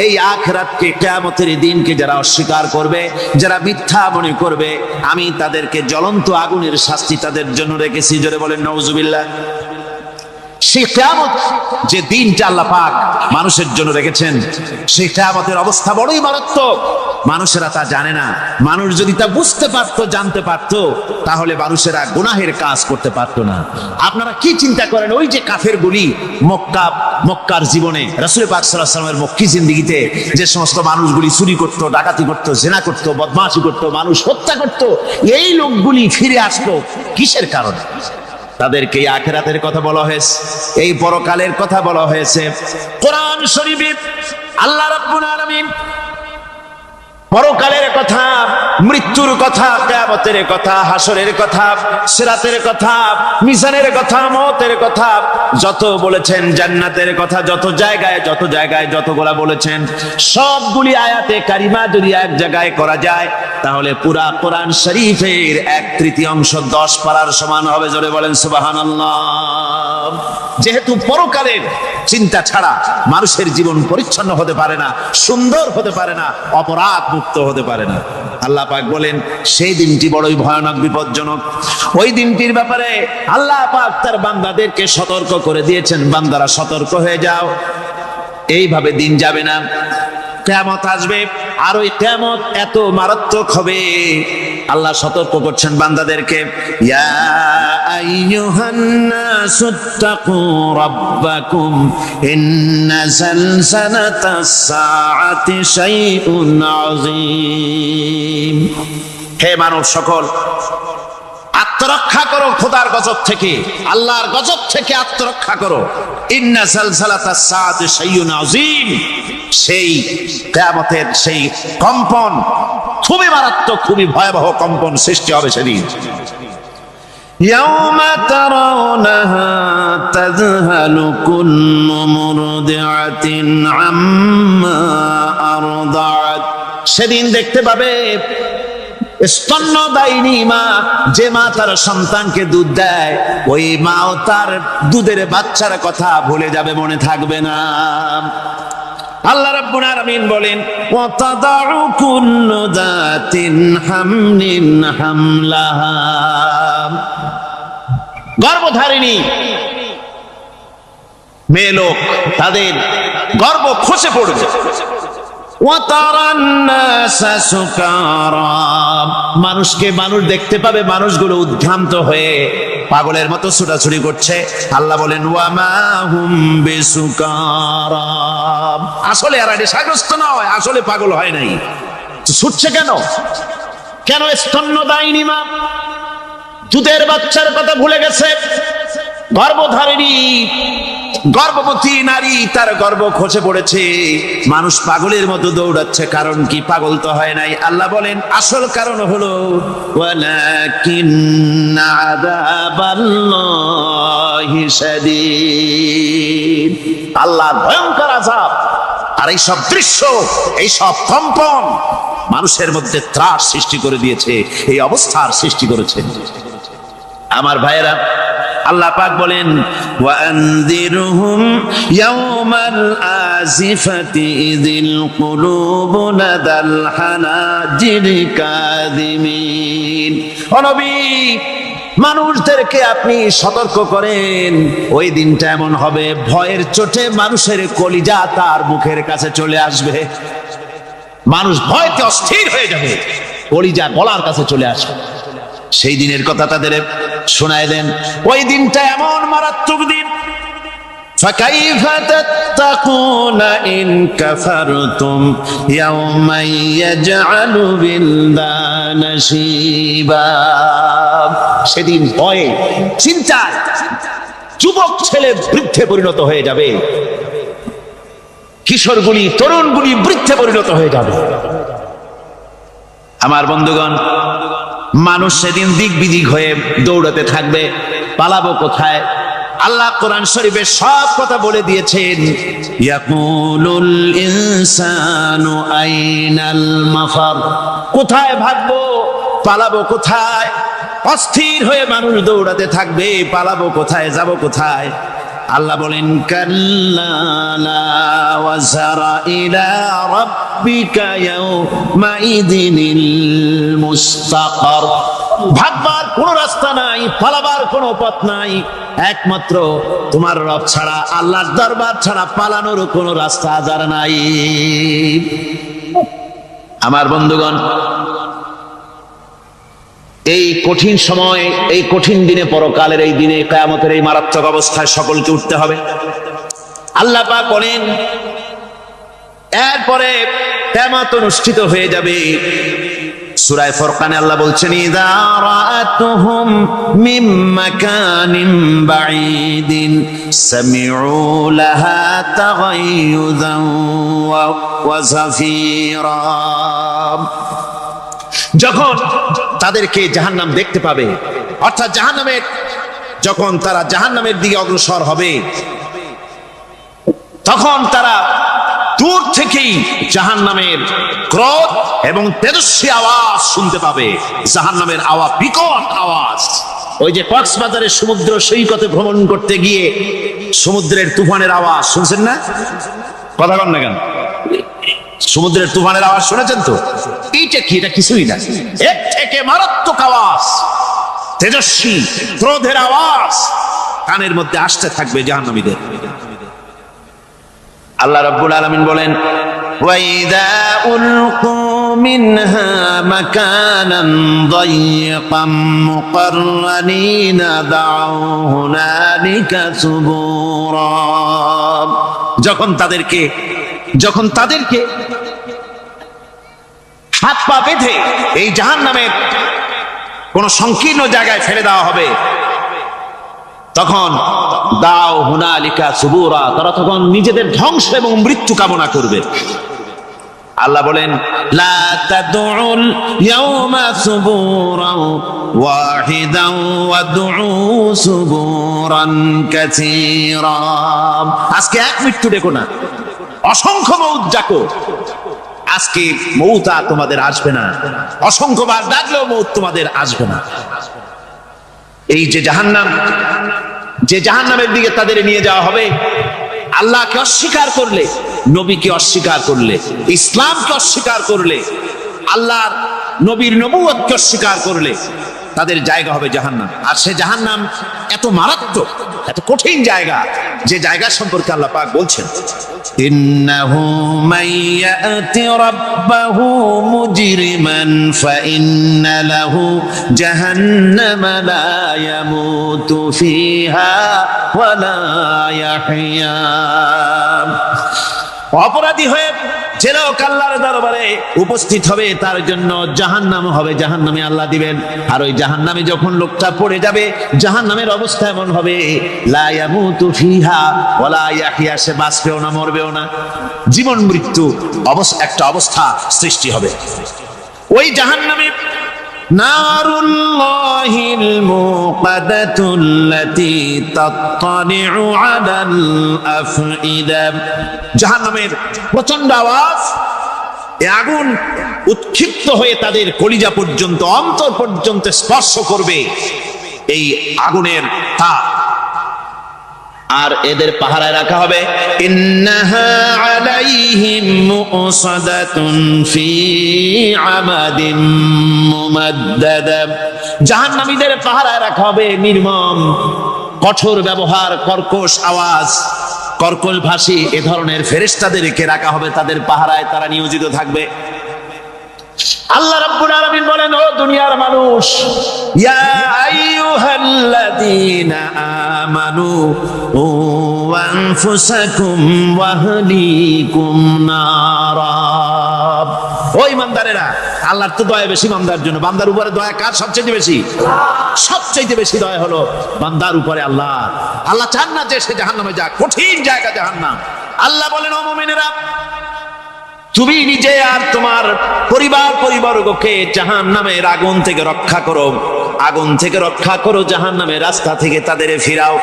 এই আখিরাতকে, কিয়ামতের দিনকে যারা অস্বীকার করবে, যারা মিথ্যা মনে করবে, আমি তাদেরকে জ্বলন্ত আগুনের শাস্তি তাদের জন্য রেখেছি। জোরে বলেন নাউজুবিল্লাহ। সেই কিয়ামত যে দিনটা আল্লাহ পাক মানুষের জন্য রেখেছেন, সেই কিয়ামতের অবস্থা বড়ই মারাত্মক। মানুষেরা তা জানে না। মানুষ যদি তা বুঝতে পারতো, জানতে পারতো, তাহলে মানুষেরা গুনাহের কাজ করতে পারতো না। আপনারা কি চিন্তা করেন, ওই যে কাফেরগুলি মক্কার জীবনে রাসূল পাক সাল্লাল্লাহু আলাইহি ওয়াসাল্লামের মক্কি জিন্দেগিতে যে সমস্ত মানুষগুলি চুরি করত, ডাকাতি করত, জিনা করত, বদমাশি করত, মানুষ হত্যা করত, এই লোকগুলি ফিরে আসতো কিসের কারণে? তাদেরকে এই আখিরাতের কথা বলা হয়েছে, এই পরকালের কথা বলা হয়েছে। কোরআন শরীফে আল্লাহ রাব্বুল আলামিন পরকালের কথা, মৃত্যুর কথা, কিয়ামতের কথা, হাসরের কথা, সিরাতের কথা, মিজানের কথা, মওতের কথা যত বলেছেন, জান্নাতের কথা যত জায়গায় যতগুলা বলেছেন, সবগুলি আয়াতে কারিমা যদি এক জায়গায় করা যায় তাহলে পুরা কোরআন শরীফের 1/3 10 পারার সমান হবে। জোরে বলেন সুবহানাল্লাহ। যেহেতু পরকালের চিন্তা ছাড়া মানুষের জীবন পরিচ্ছন্ন হতে পারে না, সুন্দর হতে পারে না, অপরাধ মুক্ত হতে পারে না। আল্লাহ পাক বলেন সেই দিনটি বড়ই ভয়ানক, বিপজ্জনক। ওই দিনটির ব্যাপারে আল্লাহ পাক তার বান্দাদেরকে সতর্ক করে দিয়েছেন, বান্দারা সতর্ক হয়ে যাও, এইভাবে দিন যাবে না, কিয়ামত আসবে। আর ওই কিয়ামত এত মারাত্মক হবে, আল্লাহ সতর্ক করছেন বান্দাদেরকে, ইয়া আইয়ুহান নাসুত্তাকু রাব্বাকুম ইন্না যালযালাতাস সাআতি শাইউন আযীম। হে মানব সকল, আত্মরক্ষা করো খোদার গজব থেকে, আল্লাহর গজব থেকে আত্মরক্ষা করো। ইন্না যালযালাতাস সাআতি শাইউন আযীম, সেই কিয়ামতের সেই কম্পন খুবই মারাত্মক, খুবই ভয়াবহ কম্পন সৃষ্টি হবে সেদিন। ইয়াউমা তারাউনাহা তাযহালু কুল্লু মুরদিআতিন আম্মা আরদাআত, সেদিন দেখতে পাবে স্তন্যদায়িনী মা, যে মা তার সন্তানকে দুধ দেয়, ওই মাও তার দুধের বাচ্চার কথা ভুলে যাবে, মনে থাকবে না। আল্লাহ রাব্বুল আলামিন বলেন, ওয়া তাদাউ কুল্লু যাতিন হামলিন হামলাহা, গর্ভধারিণী মেয়ে লোক তাদের গর্ভ খসে পড়বে। ওয়া তারান নাসা সুকারা, মানুষকে মানুষ দেখতে পাবে, মানুষগুলো উদ্ভ্রান্ত হয়ে পাগলের মতো ছোটাছুটি করছে। আল্লাহ বলেন, ওয়া মা হুম বিসুকারা, আসলে এরা নেশাগ্রস্ত নয়, আসলে পাগল হয় নাই। ছুটছে কেন? কেন? স্তন্যদায়িনী মা দুধের বাচ্চার কথা ভুলে গেছে। গর্ভধারিণী গর্ভবতী নারী, তার গর্ভ খসে পড়েছে, মানুষ পাগলের মতো দৌড়াচ্ছে। কারণ কি? পাগল তো হয় নাই। আল্লাহ বলেন আসল কারণ হলো ওয়ালাকিন্না আযাবাল্লাহি শাদীদ, আল্লাহর ভয়ঙ্কর আযাব। আর এই সব দৃশ্য, এই সব কম্পন মানুষের মধ্যে ত্রাস সৃষ্টি করে দিয়েছে, এই অবস্থার সৃষ্টি করেছে। আমার ভাইয়েরা, আল্লাহ পাক বলেন, ওয়া আনযিরহুম ইয়াওমাল আজিফাতি ইযিল কুলুবু লাদাল হানাজিরি কাযিমিন। ও নবী, মানুষদেরকে আপনি সতর্ক করেন, ওই দিনটা এমন হবে, ভয়ের চোটে মানুষের কলিজা তার মুখের কাছে চলে আসবে। মানুষ ভয়তে অস্থির হয়ে যাবে, কলিজা গলার কাছে চলে আসবে। সেই দিনের কথা তাদের শোনায় দেন। ওই দিনটা এমন মারাত্মক দিন, ফাকাইফা তাত্তাকুনা ইন কাফারতুম ইয়াওমা ইয়াজআলু বিলদানা শিবা। সেদিন ভয়ে, চিন্তায় যুবক ছেলে বৃদ্ধে পরিণত হয়ে যাবে, কিশোরগুলি, তরুণগুলি বৃদ্ধে পরিণত হয়ে যাবে। আমার বন্ধুগণ, মানুষ সেদিন দিক বিদিক হয়ে দৌড়াতে থাকবে, পালাবো কোথায়? আল্লাহ কোরআন শরীফে সব কথা বলে দিয়েছেন। ইয়াকুলুল ইনসানু আইনাল মাফার, কোথায় ভাগবো, পালাবো কোথায়? অস্থির হয়ে মানুষ দৌড়াতে থাকবে, পালাবো কোথায়, যাব কোথায়? আল্লাহ বলেন, কাল্লা লা ওয়াজারা ইলা রাব্বিকা ইয়াউমাইযিনিল মুস্তাকার, ভাগবার কোনো রাস্তা নাই, পালাবার কোনো পথ নাই। একমাত্র তোমার রব ছাড়া, আল্লাহর দরবার ছাড়া পালানোর কোনো রাস্তা আর নাই। আমার বন্ধুগণ, এই কঠিন সময়, এই কঠিন দিনে, পরকালের এই দিনে, কিয়ামতের এই মারাত্মক অবস্থায় সকলকে উঠতে হবে। আল্লাহ পাক বলেন, এরপরে কিয়ামত অনুষ্ঠিত হয়ে যাবে। সূরা ফুরকানে আল্লাহ বলছেন, ইযা রাআতুহুম মিন মাকানিন বাঈদিন সামিউ লাহা তাগায়ুযান ওয়া যাফীরা। যখন তাদেরকে জাহান্নাম দেখতে পাবে, অর্থাৎ জাহান্নামের, যখন তারা জাহান্নামের দিকে অগ্রসর হবে, তখন তারা দূর থেকেই জাহান্নামের ক্রোধ এবং তেজস্বী আওয়াজ শুনতে পাবে। জাহান্নামের আওয়াজ, বিকট আওয়াজ। ওই যে কক্সবাজারের সমুদ্র সৈকতে ভ্রমণ করতে গিয়ে সমুদ্রের তুফানের আওয়াজ শুনছেন না? কথা বল না কেন? সমুদ্রের তুফানের আওয়াজ শুনেছেন তো? এইটা কি? এটা কিছুই না, এর থেকে মারাত্মক আওয়াজ, তেজস্বী ক্রোধের আওয়াজ কানের মধ্যে আসতে থাকবে জাহান্নামীদের। আল্লাহ রাব্বুল আলামিন বলেন, ওয়াইদা উলকু মিনহা মাকানান দায়িকাম মুকাররানিনা দাউ হুনালিকা সুবুরা। যখন তাদেরকে হাত পা বেঁধে এই জাহান্নামের কোন সংকীর্ণ জায়গায় ফেলে দেওয়া হবে, তখন দাও হুনালিকা সুবুরা, তারা তখন নিজেদের ধ্বংস এবং মৃত্যু কামনা করবে। আল্লাহ বলেন, লা তাদউল ইয়াউমা সুবুরান ওয়াহিদান ওয়াদউ সুবুরান কাসীরা। আজকে এক মৃত্যু ডেকো না, অসংখ্য মউত ডাকো। আজকে মউত আর তোমাদের আসবে না, অসংখ্যবার ডাকলেও মউত তোমাদের আসবে না। এই যে জাহান্নাম, যে জাহান্নামের দিকে তাদের নিয়ে যাওয়া হবে, আল্লাহকে অস্বীকার করলে, নবীকে অস্বীকার করলে, ইসলামকে অস্বীকার করলে, আল্লাহর নবীর নবুয়তকে অস্বীকার করলে তাদের জায়গা হবে জাহান্নাম। আর সে জাহান্নাম এত মারাত্মক, এত কঠিন জায়গা, যে জায়গা সম্পর্কে আল্লাহ পাক বলছেন, ইন্নাহু মাইয়াতি রাব্বাহু মুজরিমান ফাইন্না লাহু জাহান্নামা লা ইয়ামুতু ফিহা ওয়া লা ইয়াহইয়া। অপরাধী হয়ে যে লোক আল্লাহর দরবারে উপস্থিত হবে, তার জন্য জাহান্নাম হবে, জাহান্নামে আল্লাহ দিবেন। আর ওই জাহান্নামে যখন লোকটা পড়ে যাবে, জাহান্নামের অবস্থা এমন হবে, লা ইয়ামুতু ফিহা ওয়া লা ইয়াহইয়া, সে বাঁচবেও না, মরবেও না, জীবন মৃত্যু একটা অবস্থা সৃষ্টি হবে। ওই জাহান্নামে নারুল্লাহিল মুকাদাতুল্লাতী তাত্তালিউ আলাল আফইদা। জাহান্নামের প্রচন্ড আওয়াজ, এই আগুন উৎক্ষিপ্ত হয়ে তাদের কলিজা পর্যন্ত, অন্তর পর্যন্ত স্পর্শ করবে এই আগুনের তাপ। আর এদের পাহারায় রাখা হবে, ইন্নাহা আলাইহিম মুসাদাতুন ফি আমাদিম মুমাদ্দাদা। জাহান্নামীদের পাহারায় রাখা হবে নির্মম, কঠোর ব্যবহার, কর্কশ আওয়াজ, কর্কশ ভাষী এ ধরনের ফেরেশতাদেরকে রাখা হবে তাদের পাহারায়, তারা নিয়োজিত থাকবে। আল্লাহ রাব্বুল আলামিন বলেন, ও দুনিয়ার মানুষ, ইয়া আইয়ুহাল্লাযীনা আমানু ও আনফুসাকুম ওয়া আহলিকুম নারা। ও ঈমানদারেরা, আল্লাহর তো দয়া বেশি বান্দার জন্য। বান্দার উপরে দয়া কার সবচেয়ে বেশি? সবচেয়ে বেশি দয়া হলো বান্দার উপরে আল্লাহ। আল্লাহ চান না যে সে জাহান্নামে যাক, কঠিন জায়গা জাহান্নাম। আল্লাহ বলেন, ও মুমিনেরা, তুমি নিজে আর তোমার পরিবারবর্গকে জাহান্নামের আগুন থেকে রক্ষা করো, আগুন থেকে রক্ষা করো, জাহান্নামের রাস্তা থেকে তাদের ফিরাও।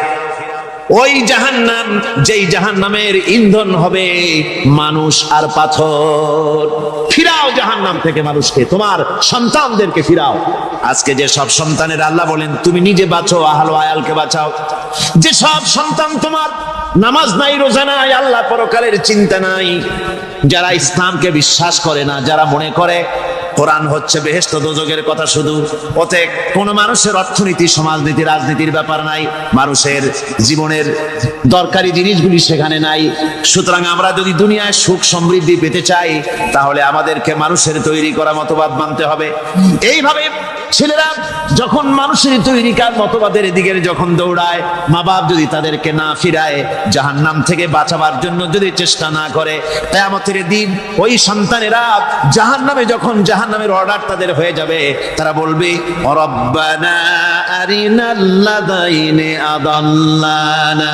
ওই জাহান্নাম, যেই জাহান্নামের ইন্ধন হবে মানুষ আর পাথর। ফিরাও জাহান্নাম থেকে মানুষকে, তোমার সন্তানদেরকে ফিরাও। আজকে যে সব সন্তানের আল্লাহ বলেন তুমি নিজে বাঁচো, আহলো আয়ালকে বাঁচাও। যে সব সন্তান তোমার নামাজ নাই, রোজা নাই, আল্লাহ পরকালের চিন্তা নাই, যারা ইসলামকে বিশ্বাস করে না, যারা মনে করে কোরআন হচ্ছে বেহেশত দোজখের কথা শুধু। ওতে কোন মানুষের অর্থনীতি, সমাজনীতি, রাজনীতির ব্যাপার নাই, মানুষের জীবনের দরকারি জিনিসগুলি সেখানে নাই। সুতরাং আমরা যদি দুনিয়ায় সুখ সমৃদ্ধি পেতে চাই, তাহলে আমাদেরকে মানুষের তৈরি করা মতবাদ মানতে হবে। এইভাবে ছেলেরা যখন মানুষের তৈরিকার মতবাদের দিকে যখন দৌড়ায়, মা বাপ যদি তাদেরকে না ফিরায়, জাহান্নাম থেকে বাঁচাবার জন্য যদি চেষ্টা না করে, কিয়ামতের দিন ওই সন্তানেরা জাহান্নামে, যখন জাহান্নামের অর্ডার তাদের হয়ে যাবে, তারা বলবে রব্বানা আরিনাল্লাযাইনি আদাল্লানা,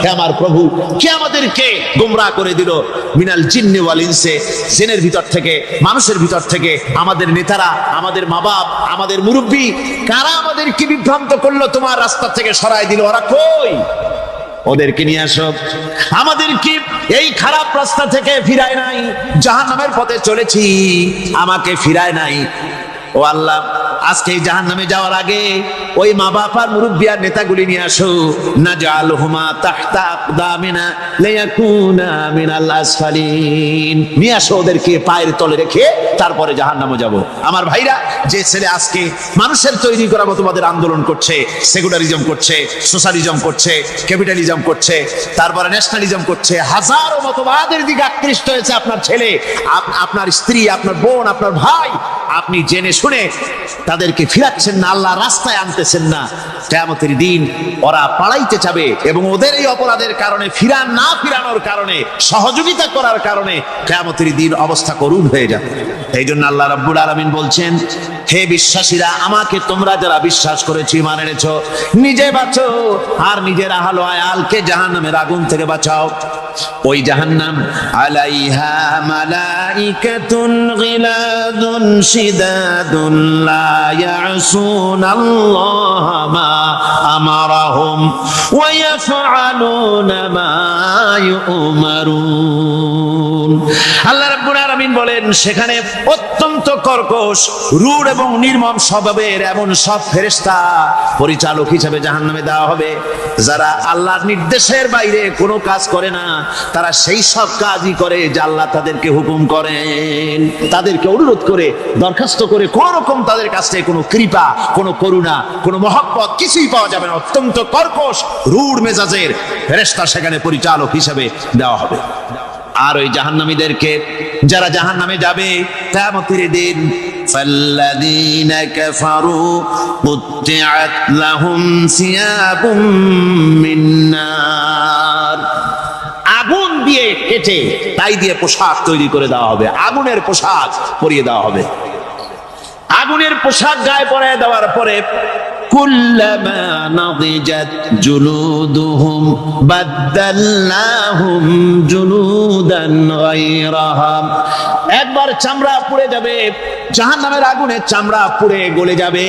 হে আমার প্রভু, কে আমাদেরকে গোমরাহ করে দিল, মিনাল জিন্নি ওয়াল ইনসি, জিনের ভিতর থেকে, মানুষের ভিতর থেকে, আমাদের নেতারা, আমাদের মা বাপ, আমাদের মুরব্বী, কারা আমাদেরকে বিভ্রান্ত করলো, তোমার রাস্তা থেকে সরাই দিল, ওরা কই? ওদেরকে নিয়ে আসো। আমাদেরকে এই খারাপ রাস্তা থেকে ফিরায় নাই, জাহান্নামের পথে চলেছি, আমাকে ফিরায় নাই। ও আল্লাহ, আজকে এই জাহান্নামে যাওয়ার আগে ওই মা বাপ আর মুরব্বি আর নেতাগুলি নিয়ে আসো। নাজআলহুমা তাহতা আকদামিনা লিয়াকুনা মিনাল আসফালিন, নিয়ে আসো ওদেরকে পায়ের তলে রেখে তারপরে জাহান্নামে যাব। আমার ভাইরা, যে ছেলে আজকে মানুষের তৈরি করা মতবাদের আন্দোলন করছে, সেকুলারিজম করছে, সোশ্যালিজম করছে, ক্যাপিটালিজম করছে, তারপরে ন্যাশনালিজম করছে, হাজারো মতবাদের দিকে আকৃষ্ট হয়েছে আপনার ছেলে, আপনার স্ত্রী, আপনার বোন, আপনার ভাই, আপনি জেনে শুনে তাদেরকে ফিরাচ্ছেন না, আল্লাহ রাস্তায় আনতেছেন না। কিয়ামতের দিন ওরা পালাইতে যাবে এবং ওদের এই অপরাধের কারণে, ফিরানোর কারণে, সহযোগিতা করার কারণে কিয়ামতের দিন অবস্থা করুণ হয়ে যাবে। এই জন্য আল্লাহ রাব্বুল আলামিন বলছেন, হে বিশ্বাসীরা, আমাকে তোমরা যারা বিশ্বাস করেছো, ঈমান এনেছো, নিজে বাঁচো আর নিজের আহল ও আয়ালকে জাহান্নামের আগুন থেকে বাঁচাও। ওই জাহান্নাম আলাইহা মালাইকাতুন গিলাদুন শিদাদুন লা ইয়াসুনাল্লাহা মা আমারাহুম ওয়া ইয়াফআলুনা মা ইউমারুন। আল্লাহ রাব্বুল আলামিন বলেন, সেখানে অত্যন্ত কর্কশ, রূঢ় এবং নির্মম স্বভাবের এমন সব ফেরেশতা পরিচালক হিসেবে জাহান্নামে দেওয়া হবে, যারা আল্লাহর নির্দেশের বাইরে কোনো কাজ করে না, তারা সেই সব কাজই করে যা আল্লাহ তাদেরকে হুকুম করেন, তাদেরকে অনুরোধ করে, দরখাস্ত করে, কোন রকম তাদের কাছ থেকে কোনো কৃপা, কোনো করুণা, কোনো মহব্বত কিছুই পাওয়া যাবে না। অত্যন্ত কর্কশ, রূঢ় মেজাজের ফেরেশতা সেখানে পরিচালক হিসেবে দেওয়া হবে। আর ওই জাহান্নামীদেরকে, যারা জাহান্নামে যাবে কিয়ামতের দিন, ফাল্লাযীনা কাফারু কুত্তিআত লাহুম সিয়াবুম মিন নার, আগুন দিয়ে কেটে তাই দিয়ে পোশাক তৈরি করে দেওয়া হবে, আগুনের পোশাক পরিয়ে দেওয়া হবে। আগুনের পোশাক গায়ে পরিয়ে দেওয়ার পরে কুল্লামা নাদিজাত জুলুদুহুম বাদদালনাহুম জুলুদান গায়রাহা, একবার চামড়া পুড়ে যাবে, জাহান্নামের আগুনে চামড়া পুড়ে গলে যাবে,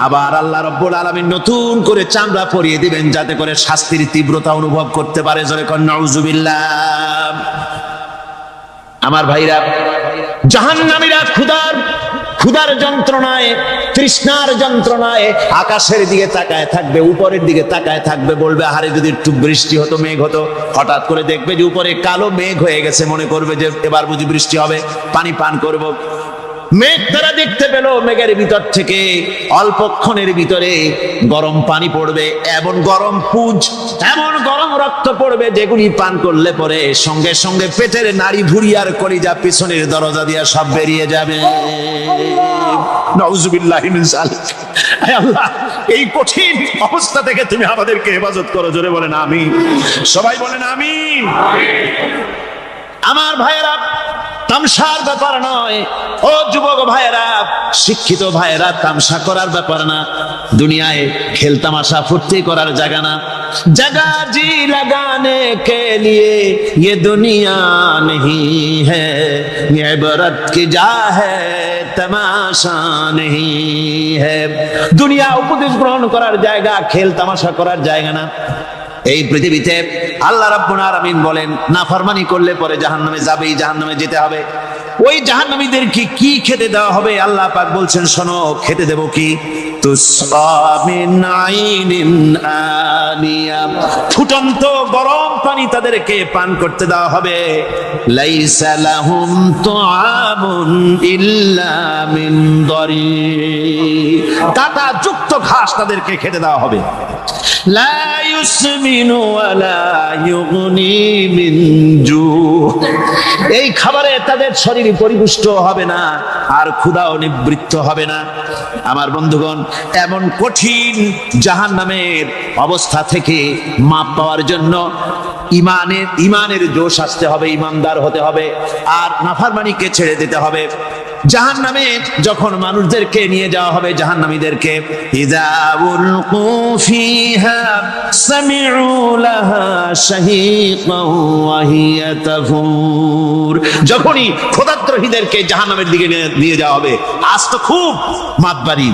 আবার আল্লাহ রাব্বুল আলামিন নতুন করে চামড়া পরিয়ে দিবেন, যাতে করে শাস্তির তীব্রতা অনুভব করতে পারে। জোরে কোন নাউজুবিল্লাহ। আমার ভাইরা, জাহান্নামীরা ক্ষুধার যন্ত্রণায়, তৃষ্ণার যন্ত্রণায় আকাশের দিকে তাকায় থাকবে, উপরের দিকে তাকায় থাকবে, বলবে আরে যদি একটু বৃষ্টি হতো, মেঘ হতো। হঠাৎ করে দেখবে যে উপরে কালো মেঘ হয়ে গেছে, মনে করবে যে এবার বুঝি বৃষ্টি হবে, পানি পান করব। মেঘ তারা দেখতে পেল, মেঘের ভিতর থেকে অল্পক্ষণের ভিতরে গরম পানি পড়বে, এমন গরম পুঁজ, এমন গরম রক্ত পড়বে, যেগুলি পান করলে পরে সঙ্গে সঙ্গে পেটের নাড়ি ভুঁড়ি আর কলিজা পিছনের দরজা দিয়ে সব বেরিয়ে যাবে। নাউজুবিল্লাহি মিন যালিক। হে আল্লাহ, এই কঠিন অবস্থা থেকে তুমি আমাদেরকে হেফাজত করো। জোরে বলেন আমিন। সবাই বলেন আমিন। আমার ভাইয়েরা, তামসার ব্যাপার নয়। ও যুবক ভাইয়েরা, শিক্ষিত ভাইয়েরা, তামসা করার ব্যাপার না। দুনিয়ায় খেল তামাশা ফুর্তি করার জায়গা না। जगह जी लगाने के लिए ये दुनिया नहीं है, ये इबरत की जा है तमाशा नहीं है। दुनिया उपदेश ग्रहण करार जाएगा, खेल तमाशा करार जाएगा ना। এই পৃথিবীতে আল্লাহ রাব্বুল আলামিন বলেন, নাফরমানি করলে পরে জাহান্নামে যাবেই, জাহান্নামে যেতে হবে। ওই জাহান্নামীদেরকে কি খেতে দেওয়া হবে? আল্লাহ পাক বলছেন, শোনো, খেতে দেব কি? তুসকা মিন আইনিন আনিয়া, ফুটন্ত গরম পানি তাদেরকে পান করতে দেওয়া হবে। লাইসা লাহুম তুআমুন ইল্লা মিন দরি, কাঁটা যুক্ত ঘাস তাদেরকে খেতে দেওয়া হবে। লা ইউসমিনু ওয়ালা ইউগনি মিন জু, এই খাবারে তাদের শরীর পরিপুষ্ট হবে না, আর ক্ষুধাও নিবৃত্ত হবে না। আমার বন্ধুগণ, এমন কঠিন জাহান্নামের অবস্থা থেকে মাপ পাওয়ার জন্য ইমানের জোশ আসতে হবে, ইমানদার হতে হবে, আর নাফরমানিকে ছেড়ে দিতে হবে। জাহান্নামে যখন মানুষদেরকে নিয়ে যাওয়া হবে, জাহান্নামীদেরকে, ইযা উলকু ফিহা সামিউ লাহা শাহীকান ওয়া হিয়া তাফুর, যখনই খোদাদ্রোহীদেরকে জাহান্নামের দিকে নিয়ে যাওয়া হবে, আজ তো খুব মাতবাড়ি,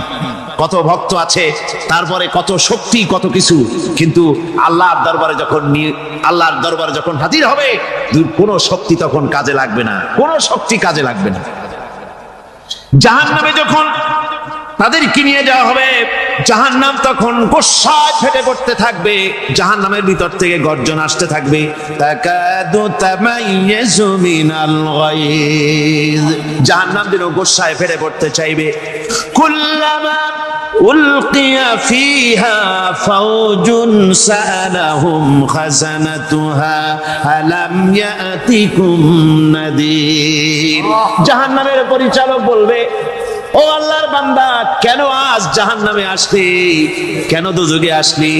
কত ভক্ত আছে, তারপরে কত শক্তি, কত কিছু, কিন্তু আল্লাহর দরবারে যখন হাজির হবে, কোনো শক্তি তখন কাজে লাগবে না, কোনো শক্তি কাজে লাগবে না। জাহান্নামে যখন তাদেরকে নিয়ে যাওয়া হবে, জাহান্নাম তখন গোসায় ফেটে পড়তে থাকবে, জাহান্নামের ভিতর থেকে গর্জন আসতে থাকবে, তাকাদু তামাইয়াজু মিনাল গায়জ, জাহান্নাম যেন গোসায় ফেটে পড়তে চাইবে। কুল্লামা উলকিয়া ফিহা ফাওজুন সাআলাহুম খাজানাতুহা আলাম ইয়াতিকুম নাদির, জাহান্নামের পরিচালক বলবে, ও আল্লাহর বান্দা, কেন আজ জাহান্নামে আসলি, কেন দোজখে আসলি?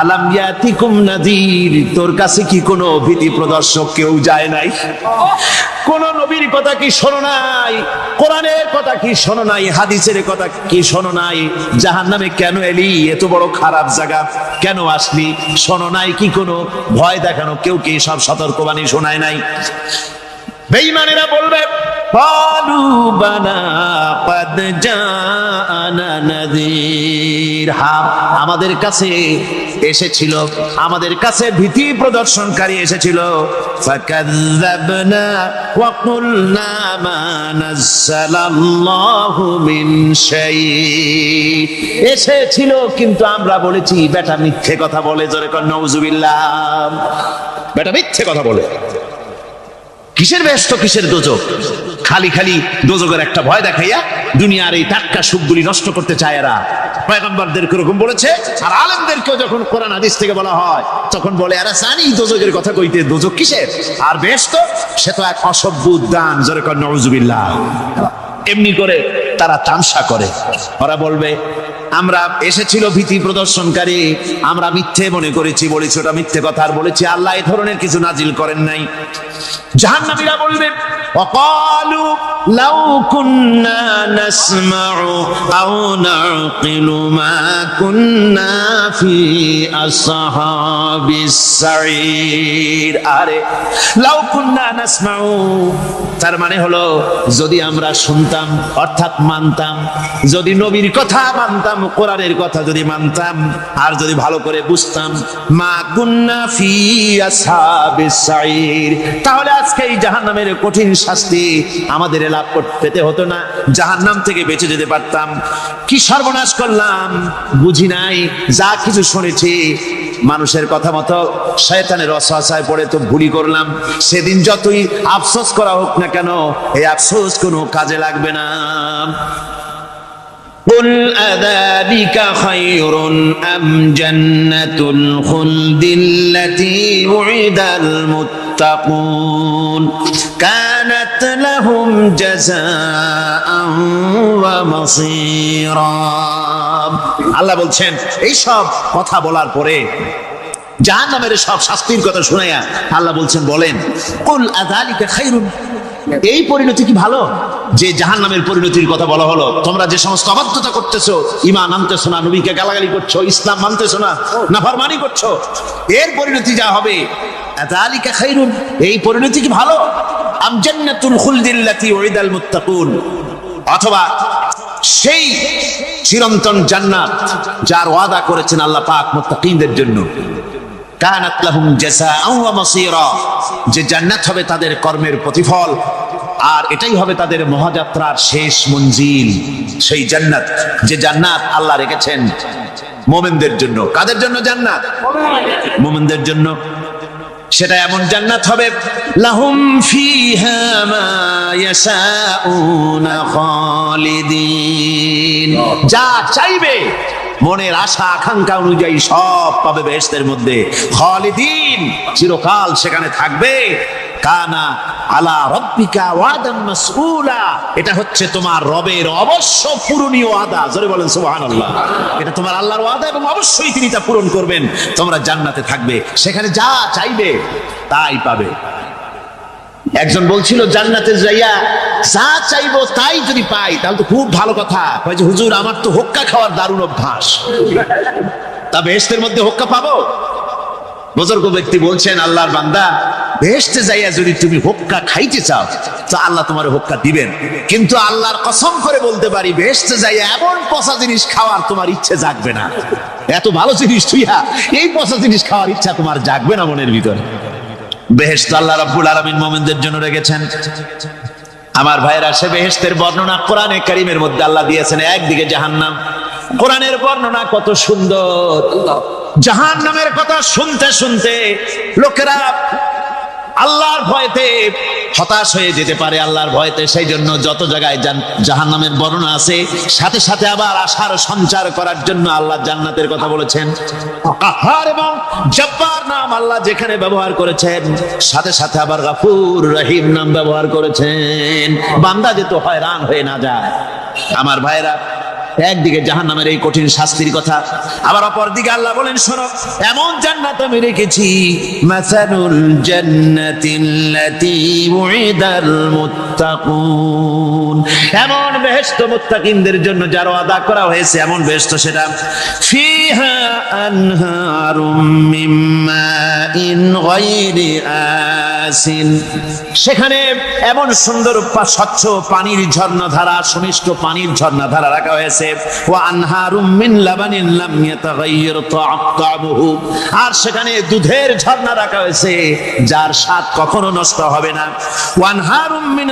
আলাম ইয়াতিকুম নাদির, তোর কাছে কি কোনো ভীতি প্রদর্শক কেউ যায় নাই? কোন নবীর কথা কি শোনো নাই? কোরআনের কথা কি শোনো নাই? হাদিসের কথা কি শোনো নাই? জাহান্নামে কেন এলি? এত বড় খারাপ জায়গা কেন আসলি? শোনো নাই কি কোনো ভয় দেখানো কেউ কি সব সতর্কবাণী শোনায় নাই? বেঈমানেরা বলবে, ক্বালু বালা ক্বাদ জাআনা নাযীর, হ্যাঁ, আমাদের কাছে এসেছিল, আমাদের কাছে ভীতি প্রদর্শনকারী এসেছিল। ফাকাযযাবনা ওয়া কুলনা মা নাযালাল্লাহু মিন শাই, এসেছিল কিন্তু আমরা বলেছি বেটা মিথ্যে কথা বলে। জোরে কর নাউযুবিল্লাহ, বেটা মিথ্যে কথা বলে। কিসের ব্যস্ত, কিসের দোজখ? খালি খালি দোজখের একটা ভয় দেখাইয়া দুনিয়ার এই টাটকা সুখগুলি নষ্ট করতে চায় এরা। পয়গম্বরদেরকে এরকম বলেছে, আর আলেমদেরকেও যখন কোরআন হাদিস থেকে বলা হয় তখন বলে, এরা জানি দোজখের কথা কইতে, দোজখ কিসের? আর ব্যস্ত, সে তো এক অসভ্য উদ্যান। জোরে কর নাউযুবিল্লাহ। এমনি করে তারা তামসা করে। ওরা বলবে, আমরা এসেছিল ভীতি প্রদর্শনকারী, আমরা মিথ্যে মনে করেছি, বলেছি ওটা মিথ্যে কথা, আর বলেছি আল্লাহ এই ধরনের কিছু নাজিল করেন নাই। জাহান্নামীরা বলবে, ওয়াকালু লাউ কুন্না নাসমাউ আও নাকিলু মা কুন্না ফি আসহাবিস সাঈর, আরে লাউ কুন্না নাসমাউ, তার মানে হলো যদি আমরা শুনতাম, অর্থাৎ মানতাম, যদি নবীর কথা মানতাম, কোরআনের কথা যদি মানতাম, আর যদি ভালো করে বুঝতাম, মা কুন্না ফি আসহাবিস সাঈর, তাহলে আজকে এই জাহান্নামের কঠিন শাস্তি আমাদের লাভ পেতে হতো না, জাহান্নাম থেকে বেঁচে যেতে পারতাম। কি সর্বনাশ করলাম, বুঝি নাই, যা কিছু শুনেছি মানুষের কথা মতো শয়তানের ওয়াসওয়াসায় পড়ে তো ভুলই করলাম। সেদিন যতই আফসোস করা হোক না কেন, এই আফসোস কোনো কাজে লাগবে না। قل أذلك خير أم جنة الخلد التي وعد المتقون كانت لهم جزاء ومصيرا। আল্লাহ বলছেন, এই সব কথা বলার পরে, জাহান্নামের সব শাস্তির কথা শুনাইয়া আল্লাহ বলছেন, বলেন, কুল আযালিকা খায়রুন, এই পরিণতি কি ভালো যে জাহান্নামের পরিণতির কথা বলা হলো? তোমরা যে সমস্ত অবাধ্যতা করতেছো, ঈমান আনতেছো না, নবীকে গালাগালি করছো, ইসলাম মানতেছো না, নাফরমানি করছো, এর পরিণতি যা হবে, আযালিকা খায়রুন, এই পরিণতি কি ভালো? আম জান্নাতুল খুলদিল্লাতী উইদাল মুত্তাকুন, অথবা সেই চিরন্তন জান্নাত যার ওয়াদা করেছেন আল্লাহ পাক মুত্তাকিনদের জন্য। কানাত লাহুম জাযাআন ওয়া মাসীরা, যে জান্নাত হবে তাদের কর্মের প্রতিফল, আর এটাই হবে তাদের মহাযাত্রার শেষ মঞ্জিল, সেই জান্নাত, যে জান্নাত আল্লাহ রেখেছেন মুমিনদের জন্য। কাদের জন্য জান্নাত? মুমিনদের জন্য। সেটা এমন জান্নাত হবে, লাহুম ফিহা মা ইয়াশাউনা খালিদিন, যা চাইবে মনের আশা আকাঙ্ক্ষা অনুযায়ী সব পাবে বেহেশতের মধ্যে। খালিদিন, চিরকাল সেখানে থাকবে। কানা আলা রাব্বিকা ওয়াদান মাসউলা, এটা হচ্ছে তোমার রবের অবশ্য পূরণীয় ওয়াদা। জোরে বলেন সুবহানাল্লাহ। এটা তোমার আল্লাহর ওয়াদা এবং অবশ্যই তিনি তা পূরণ করবেন। তোমরা জান্নাতে থাকবে, সেখানে যা চাইবে তাই পাবে। একজন বলছিল জান্নাতে যাইয়া যা চাইবো তাই যদি পাই তাহলে তো খুব ভালো কথা। কয় যে হুজুর আমার তো হোক্কা খাওয়ার দারুণ অভ্যাস, তা বেহেশতের মধ্যে হোক্কা পাবো? বুজুর্গ ব্যক্তি বলছেন, আল্লাহর বান্দা, বেহেশতে যাইয়া যদি তুমি হোক্কা খাইতে চাও তো আল্লাহ তোমার হোক্কা দিবেন, কিন্তু আল্লাহর কসম করে বলতে পারি বেহেশতে যাইয়া এমন পচা জিনিস খাওয়ার তোমার ইচ্ছে জাগবে না। এত ভালো জিনিস তুইয়া এই পচা জিনিস খাওয়ার ইচ্ছা তোমার জাগবে না মনের ভিতরে। বেহেশত আল্লাহ রাব্বুল আলামিন মুমিনদের জন্য রেখেছেন। আমার ভাইরা, সে বেহেশতের বর্ণনা কোরআনে কারীমের মধ্যে আল্লাহ দিয়েছেন। একদিকে জাহান্নাম, কোরআনের বর্ণনা কত সুন্দর। জাহান্নামের কথা শুনতে শুনতে লোকেরা আল্লাহর ভয়তে হতাশ হয়ে যেতে পারে, আল্লাহর ভয়তে। সেই জন্য যত জায়গায় জাহান্নামের বর্ণনা আছে সাথে সাথে আবার আশার সঞ্চার করার জন্য আল্লাহ জান্নাতের কথা বলেছেন। কাহার এবং জব্বার নাম আল্লাহ যেখানে ব্যবহার করেছেন সাথে সাথে আবার গফুর রহিম নাম ব্যবহার করেছেন, বান্দা যেতে হয়রান হয়ে না যায়। আমার ভাইরা, একদিকে জাহান্নামের এই কঠিন শাস্তির কথা, আবার অপর দিকে আল্লাহ বলেন, শোনো, এমন জান্নাত আমি রেখেছি, মাসালুল জান্নাতিল্লাতী উইদাল মুত্তাকুন, এমন বেহেশত মুত্তাকিনদের জন্য যার ওয়াদা করা হয়েছে, এমন বেহেশত সেটা, ফিহা আনহারুম মিন মাইন গায়রি আসিন, সেখানে এমন সুন্দর স্বচ্ছ পানির ঝর্ণাধারা, সুমিষ্ট পানির ঝর্ণাধারা রাখা হয়েছে। ওয়া আনহারুম মিন লাবানিন লাম ইয়াতাগায়্যার তা'আমুহু, আর সেখানে দুধের ঝর্ণা রাখা হয়েছে যার স্বাদ কখনো নষ্ট হবে না। ওয়া আনহারুম মিন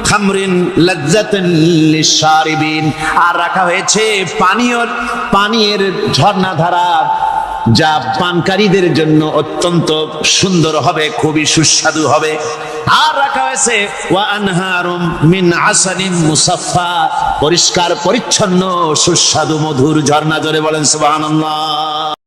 খামরিন লাযযাতান লিশ-শারিবিন, আর রাখা হয়েছে পানীয়ের ঝর্ণাধারা যা পানকারীদের জন্য অত্যন্ত সুন্দর হবে, খুবই সুস্বাদু হবে। আর রাখা হয়েছে ওয়া আনহারুম মিন আসালিন মুসাফফা, পরিষ্কার পরিচ্ছন্ন সুস্বাদু মধুর ঝর্ণা। জোরে বলেন সুবহানাল্লাহ।